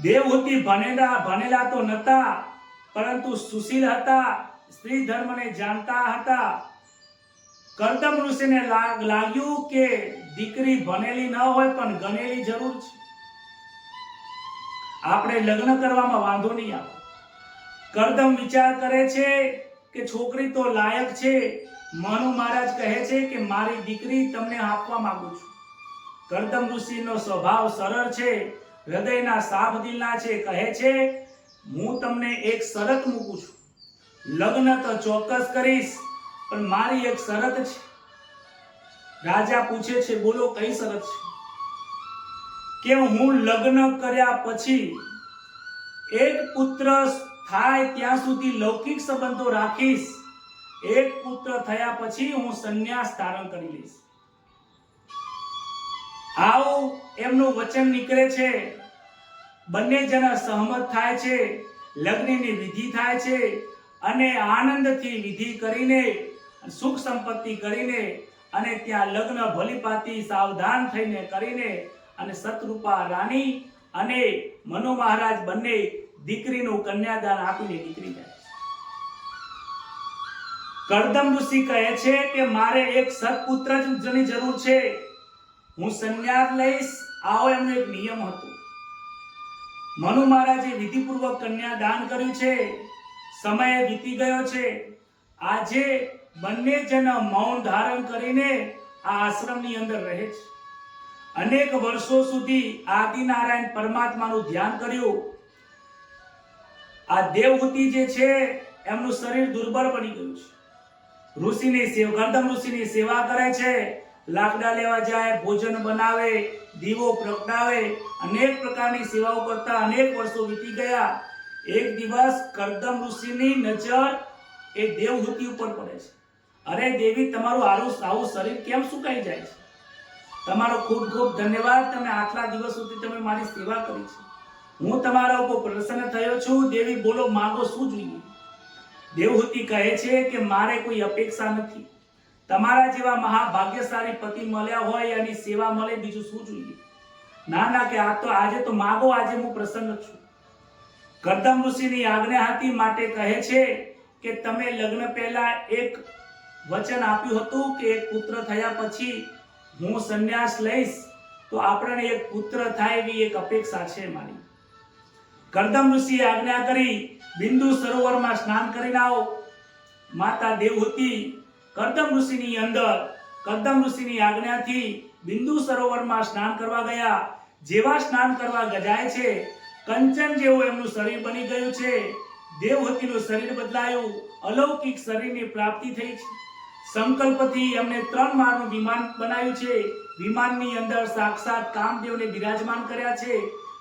દેવહૂતિ ભણેલા તો નતા, પરંતુ સુશીલ હતા, સ્ત્રી ધર્મને જાણતા હતા. કરદમ ઋષિને લાગ્યું કે દીકરી ભણેલી ન હોય પણ ગણેલી જરૂર છે, આપણે લગ્ન કરવામાં વાંધો નહીં આવે. કરદમ વિચાર કરે છે કે છોકરી તો લાયક છે. મનુ મહારાજ કહે છે કે મારી દીકરી તમને આપવા માંગુ છું. કરદમ ઋષિનો સ્વભાવ સરળ છે, હૃદયના સાફ દિલના છે. કહે છે, હું તમને એક શરત મૂકું છું. લગ્ન તો ચોક્કસ કરીશ, પણ મારી એક શરત છે. રાજા પૂછે છે, બોલો કઈ શરત છે? કે હું લગ્ન કર્યા પછી એક પુત્ર થાય ત્યાં સુધી લૌકિક સંબંધો રાખીશ. એક પુત્ર થયા પછી હું સંન્યાસ ધારણ કરી લઈશ. આવું એમનું વચન નીકળે છે. બંને જણા સહમત થાય છે. લગ્નની વિધિ થાય છે અને આનંદથી વિધિ કરીને, સુખ સંપત્તિ કરીને અને ત્યાં લગ્ન ભલીભાંતિ સાવધાન થઈને કરીને અને શત્રુપા રાણી અને મનુ મહારાજ બંને દીકરીનું કન્યાદાન આપીને નીકળી જાય. કરદમ ઋષિ કહે છે કે મારે એક સત્પુત્રની જરૂર છે, હું સંન્યાસ લઈશ. આવો એમનો એક નિયમ હતો. મનુ મહારાજે વિધિપૂર્વક કન્યાદાન કર્યું છે. સમય વીતી ગયો છે. આજે બંને જણ મૌન ધારણ કરીને આ આશ્રમની અંદર રહે છે. અનેક વર્ષો સુધી આદિનારાયણ પરમાત્માનું ધ્યાન કર્યું. આ દેવહૂતિ જે છે એમનું શરીર દુર્બળ બની ગયું છે. કરદમ ઋષિની સેવા કરે છે, લાકડા લેવા જાય, ભોજન બનાવે, દીવો પ્રગટાવે, અનેક પ્રકારની સેવાઓ કરતા અનેક વર્ષો વીતી ગયા. એક દિવસ કરદમ ઋષિની નજર એ દેવહૂતિ ઉપર પડે છે. અરે દેવી, તમારું આવું શરીર કેમ સુકાઈ જાય છે? તમારો ખૂબ ખૂબ ધન્યવાદ, તમે આટલા દિવસ સુધી તમે મારી સેવા કરી છે. હું તમારા ઉપર પ્રસન્ન થયો છું. દેવી બોલો, માંગો શું જોઈએ? દેવહૂતિ કહે છે કે મારે કોઈ અપેક્ષા નથી. તમારા જેવા મહાભાગ્યશાળી પતિ મળ્યા હોય, એની સેવા મળે, બીજું શું જોઈએ? ના ના, કે આજે તો માંગો, આજે હું પ્રસન્ન છું. કરદમ ઋષિની આજ્ઞા હતી માટે કહે છે કે તમે લગ્ન પહેલા એક વચન આપ્યું હતું કે એક પુત્ર થયા પછી હું સંન્યાસ લઈશ, તો આપણને એક પુત્ર થાય એવી એક અપેક્ષા છે મારી. કરદમ ઋષિએ આજ્ઞા કરી, બિંદુ સરોવરમાં સ્નાન કરીને આવો. માતા દેવહૂતિ કરદમ ઋષિની આજ્ઞાથી બિંદુ સરોવરમાં સ્નાન કરવા ગયા. જેવા સ્નાન કરવા જાય છે, કંચન જેવું એમનું શરીર બની ગયું છે. દેવહૂતિનું શરીર બદલાયું, અલૌકિક શરીરની પ્રાપ્તિ થઈ છે. સંકલ્પથી એમને 3 માળનું વિમાન બનાવ્યું છે. વિમાનની અંદર સાક્ષાત કામદેવને બિરાજમાન કર્યા છે.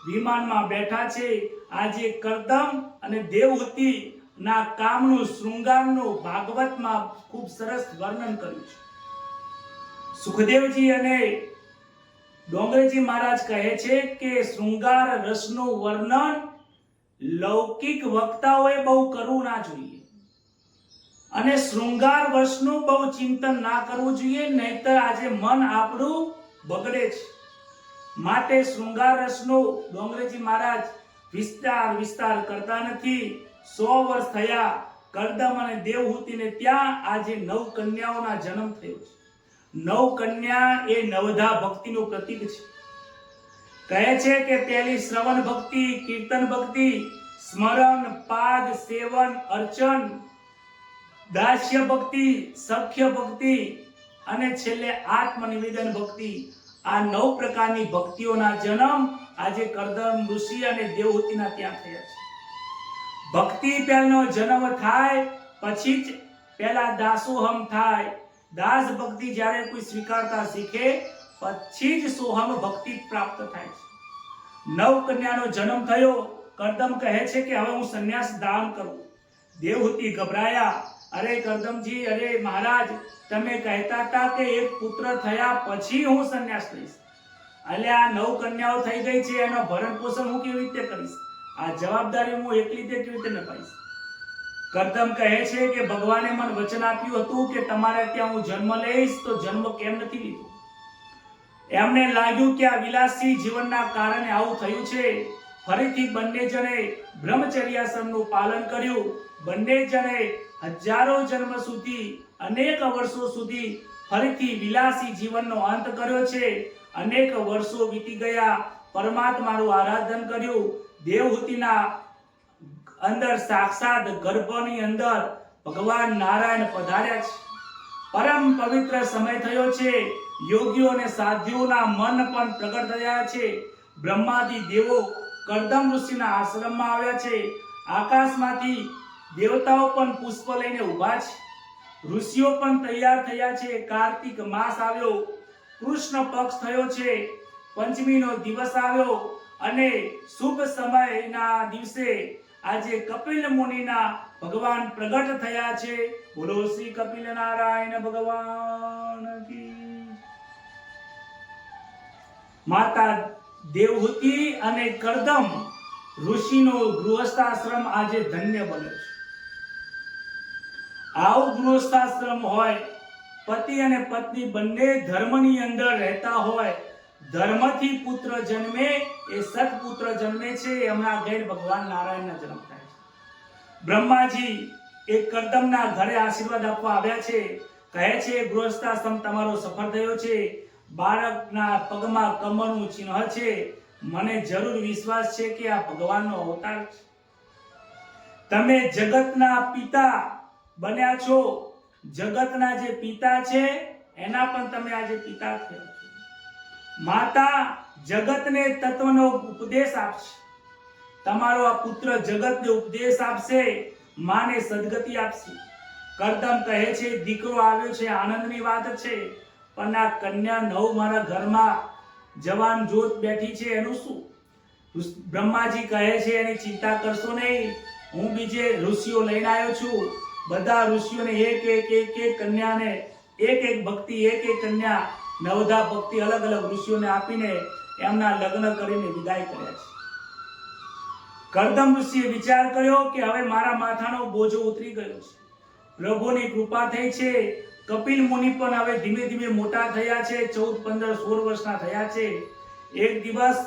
વિમાનમાં બેઠા છે. આજે કરદમ અને દેવહૂતિ ના કામનું શૃંગારનું ભાગવતમાં ખૂબ સરસ વર્ણન કર્યું છે. સુખદેવજી અને ડોંગરેજી મહારાજ કહે છે કે શૃંગાર રસનું વર્ણન લૌકિક વક્તાઓએ બહુ કરવું ના જોઈએ, અને શૃંગાર રસનું બહુ ચિંતન ના કરવું જોઈએ, નહીતર આજે મન આપણું બગડે છે. માટે શૃંગાર રસનું ડોંગરેજી મહારાજ વિસ્તાર કરતા નથી. 100 વર્ષ થયા કરદમ અને દેવહૂતિને ત્યાં આજે 9 કન્યાઓના જન્મ થયો છે. 9 કન્યા એ નવધા ભક્તિનું પ્રતીક છે. કહે છે કે પહેલી શ્રવણ ભક્તિ, કીર્તન ભક્તિ, સ્મરણ, પાદ સેવન, અર્ચન, દાસ્ય ભક્તિ, સખ્ય ભક્તિ અને છેલ્લે આત્મનિવેદન ભક્તિ. આ 9 પ્રકારની ભક્તિઓના જન્મ આજે કરદમ ઋષિ અને દેવહૂતિના ત્યાં થયા છે. ભક્તિ પહેલનો જન્મ થાય પછી જ પહેલા દાસોહમ થાય. દાસ ભક્તિ જ્યારે કોઈ સ્વીકારતા શીખે પછી જ સોહમ ભક્તિ પ્રાપ્ત થાય છે. 9 કન્યાનો જન્મ થયો. કરદમ કહે છે કે હવે હું સંન્યાસ દાન કરું. દેવહૂતિ ગભરાયા. અરે કરદમજી, અરે મહારાજ, તમે કહેતા હતા કે એક પુત્ર થયા પછી હું સંન્યાસ લઈશ. અલ્યા, 9 કન્યાઓ થઈ ગઈ છે, એનો ભરણ પોષણ હું કેવી રીતે કરીશ? આ જવાબદારી હું એકલી કેવી રીતે નિભાવીશ? કરદમ કહે છે કે ભગવાને મને વચન આપ્યું હતું કે તમારે ત્યાં હું જન્મ લઈશ, તો જન્મ કેમ નથી લીધો? એમને લાગ્યું કે આ વિલાસી જીવનના કારણે આવું થયું છે. ફરીથી બંને જણે બ્રહ્મચર્યાશ્રમનું પાલન કર્યું. બંને જણે હજારો જન્મ સુધી, અનેક વર્ષો સુધી ફરીથી વિલાસી જીવનનો અંત કર્યો છે. અનેક વર્ષો વીતી ગયા. પરમાત્માનું આરાધન કર્યું. દેવહૂતિના અંદર સાક્ષાત ગર્ભની અંદર ભગવાન નારાયણ પધાર્યા છે. પરમ પવિત્ર સમય થયો છે. યોગીઓ અને સાધ્યુઓના મન પણ પ્રગટ થયા છે. બ્રહ્માદિ દેવો કરદમ ઋષિના આશ્રમમાં આવ્યા છે. આકાશમાંથી દેવતાઓ પણ પુષ્પ લઈને ઊભા છે. ઋષિઓ પણ તૈયાર થયા છે. કાર્તિક માસ આવ્યો, કૃષ્ણ પક્ષ થયો છે, પંચમીનો દિવસ આવ્યો અને શુભ સમયના દિવસે આજે કપિલ મુનિના ભગવાન પ્રગટ થયા છે. બોલો શ્રી કપિલ નારાયણ ભગવાન કી. માતા દેવહૂતિ અને કરદમ ઋષિનો ગૃહસ્થાશ્રમ આજે ધન્ય બન્યો છે. આવું ગૃહસ્થાશ્રમ હોય, પતિ અને પત્ની બંને ધર્મની અંદર રહેતા હોય, ધર્મથી પુત્ર જન્મે એ સત્પુત્ર જન્મે છે. એમના ઘેર ભગવાન નારાયણના જન્મ થાય છે. બ્રહ્માજી એક કરદમના ઘરે આશીર્વાદ આપવા આવ્યા છે. કહે છે ગૃહસ્થાશ્રમ તમારો સફળ થયો છે, બાળકના પગમાં કમળનું ચિહ્ન છે. મને જરૂર વિશ્વાસ છે કે આ ભગવાનનો અવતાર છે. તમે જગતના પિતા બન્યા છો. જગતના જે પિતા છે એના પણ તમે આજે પિતા થયા છો. માતા જગતને તત્વનો ઉપદેશ આપશે. તમારો આ પુત્ર જગતને ઉપદેશ આપશે, માને સદગતિ આપશે. કરદમ કહે છે દીકરો આવ્યો છે, આનંદની વાત છે, પણ આ કન્યા નવ મારા ઘરમાં જવાન જોત બેઠી છે, એનું શું? બ્રહ્માજી કહે છે એની ચિંતા કરશો નહીં, હું બીજે ઋષિઓ લઈને આવ્યો છું. બધા ઋષિઓને એક કન્યાને એક ભક્તિ, એક કન્યા, નવધા ભક્તિ અલગ અલગ ઋષિઓને આપીને એમના લગ્ન કરીને વિદાય કર્યા છે. કરદમ ઋષિએ વિચાર કર્યો કે હવે મારા માથાનો બોજો ઉતરી ગયો છે. પ્રભુની કૃપા થઈ છે. કપિલ મુનિ પણ હવે ધીમે ધીમે મોટા થયા છે, 14, 15, 16 વર્ષના થયા છે. એક દિવસ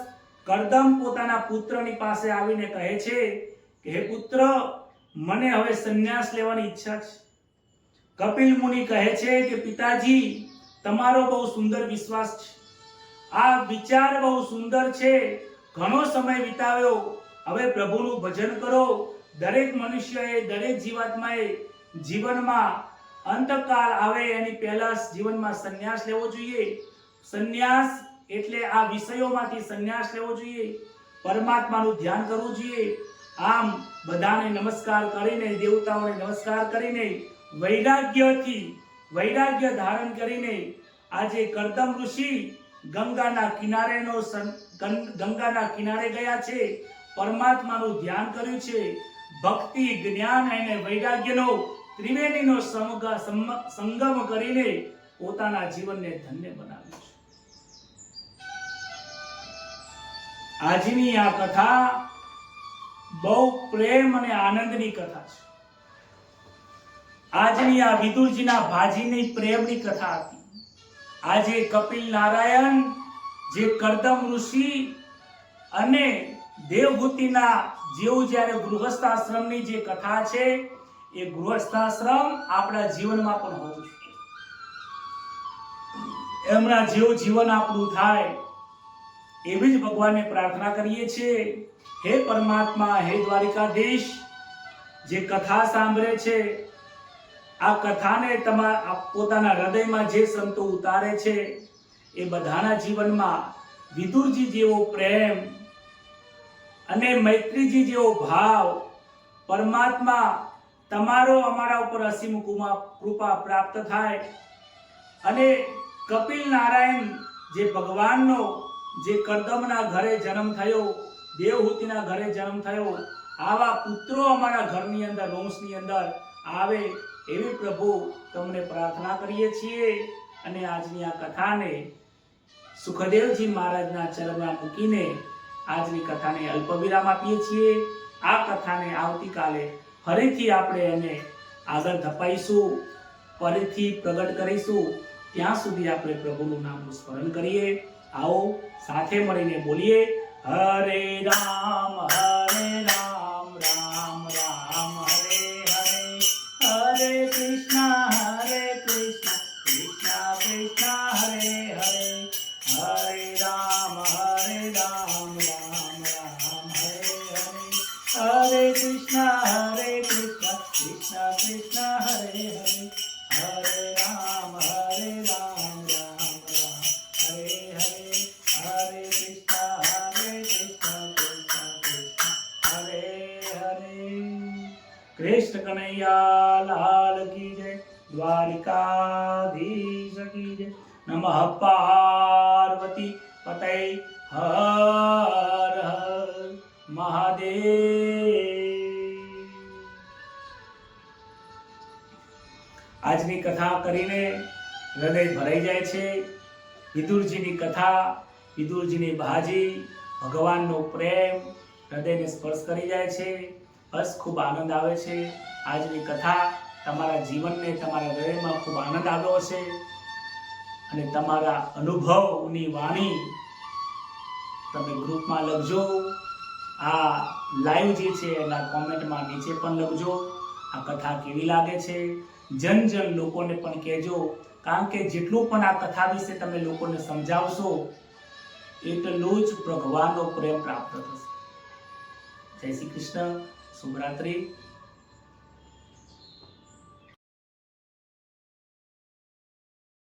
કરદમ પોતાના પુત્રની પાસે આવીને કહે છે કે હે પુત્ર, મને હવે સંન્યાસ લેવાની ઈચ્છા છે. કપિલ મુનિ કહે છે કે પિતાજી, તમારો બહુ સુંદર વિશ્વાસ છે, આ વિચાર બહુ સુંદર છે, ઘણો સમય વિતાવ્યો, હવે પ્રભુનું ભજન કરો. દરેક મનુષ્યએ, દરેક જીવાત્માએ જીવનમાં અંતકાળ આવે એની પહેલા જીવનમાં સંન્યાસ લેવો જોઈએ. સંન્યાસ એટલે આ વિષયોમાંથી સંન્યાસ લેવો જોઈએ, પરમાત્માનું ધ્યાન કરવું જોઈએ. આમ બધાને નમસ્કાર કરીને, દેવતાઓને નમસ્કાર કરીને, વૈરાગ્ય ધારણ કરીને આજે કરદમ ઋષિ ગંગાના કિનારે ગયા છે, પરમાત્માનું ધ્યાન કર્યું છે. ભક્તિ, જ્ઞાન અને વૈરાગ્યનો ત્રિવેણીનો સંગમ કરીને પોતાના જીવનને ધન્ય બનાવ્યું છે. આજની આ કથા બહુ પ્રેમ અને આનંદની કથા છે. આજની આ વિદુરજીના ભાજીની પ્રેમની કથા હતી. આજે કપિલ નારાયણ જે કરદમ ઋષિ અને દેવહૂતિના જેવું જ્યારે ગૃહસ્થાશ્રમની જે કથા છે, એ ગૃહસ્થાશ્રમ આપણા જીવનમાં પણ હોવું જોઈએ. એમના જેવું જીવન આપણું થાય એવી જ ભગવાનને પ્રાર્થના કરીએ છીએ. હે પરમાત્મા, હે દ્વારિકાધીશ, જે કથા સાંભળે છે, આ કથાને પોતાના હૃદયમાં જે સંતો ઉતારે છે, એ બધાના જીવનમાં વિદુરજી જેવો પ્રેમ અને મૈત્રીજી જેવો ભાવ, પરમાત્મા તમારો અમારા ઉપર અસીમ કૃપા પ્રાપ્ત થાય. અને કપિલ નારાયણ જે ભગવાનનો જે કરદમના ઘરે જન્મ થયો, દેવહૂતિના ઘરે જન્મ થયો, આવા પુત્રો અમારા ઘરની અંદર, વંશની અંદર આવે એવી પ્રભુ તમને પ્રાર્થના કરીએ છીએ. અને આજની આ કથાને સુખદેવજી મહારાજના ચરણમાં મૂકીને આજની કથાને અલ્પ વિરામ આપીએ છીએ. આ કથાને આવતીકાલે ફરીથી આપણે એને આગળ ધપાઈશું, ફરીથી પ્રગટ કરીશું. ત્યાં સુધી આપણે પ્રભુનું નામનું સ્મરણ કરીએ. આવો સાથે મળીને બોલીએ, હરે રામ, રામ રામ, હરે હરે, હરે કૃષ્ણ, કૃષ્ણ કૃષ્ણ, હરે હરે, હરે રામ, રામ રામ, હરે હરે, હરે કૃષ્ણ, કૃષ્ણ કૃષ્ણ, હરે હરે, હરે રામ, રામ રામ, હરે હરે, હરે કૃષ્ણ, કૃષ્ણ હરે હરે. કૃષ્ણ કનૈયા લાલ કી જય, દ્વારિકાધીશ કી જય. નમઃ પાર્વતી પતય, હર હર મહાદેવ. આજની કથા કરીને હૃદય ભરાઈ જાય છે. વિદુરજીની કથા, વિદુરજીની ભાજી, ભગવાનનો પ્રેમ હૃદયને સ્પર્શ કરી જાય છે. બસ ખૂબ આનંદ આવે છે. આજની કથા તમારા જીવનને, તમારા હૃદયમાં ખૂબ આનંદ આવ્યો હશે અને તમારા અનુભવની વાણી તમે ગ્રુપમાં લખજો. આ લાઈવ જે છે એના કોમેન્ટમાં નીચે પણ લખજો. આ કથા કેવી લાગે છે જન લોકોને પણ કહેજો, કારણ કે જેટલું પણ આ કથા વિશે તમે લોકોને સમજાવશો એટલું જ ભગવાનનો પ્રેમ પ્રાપ્ત થશે. જય શ્રી કૃષ્ણ. શુભરાત્રી.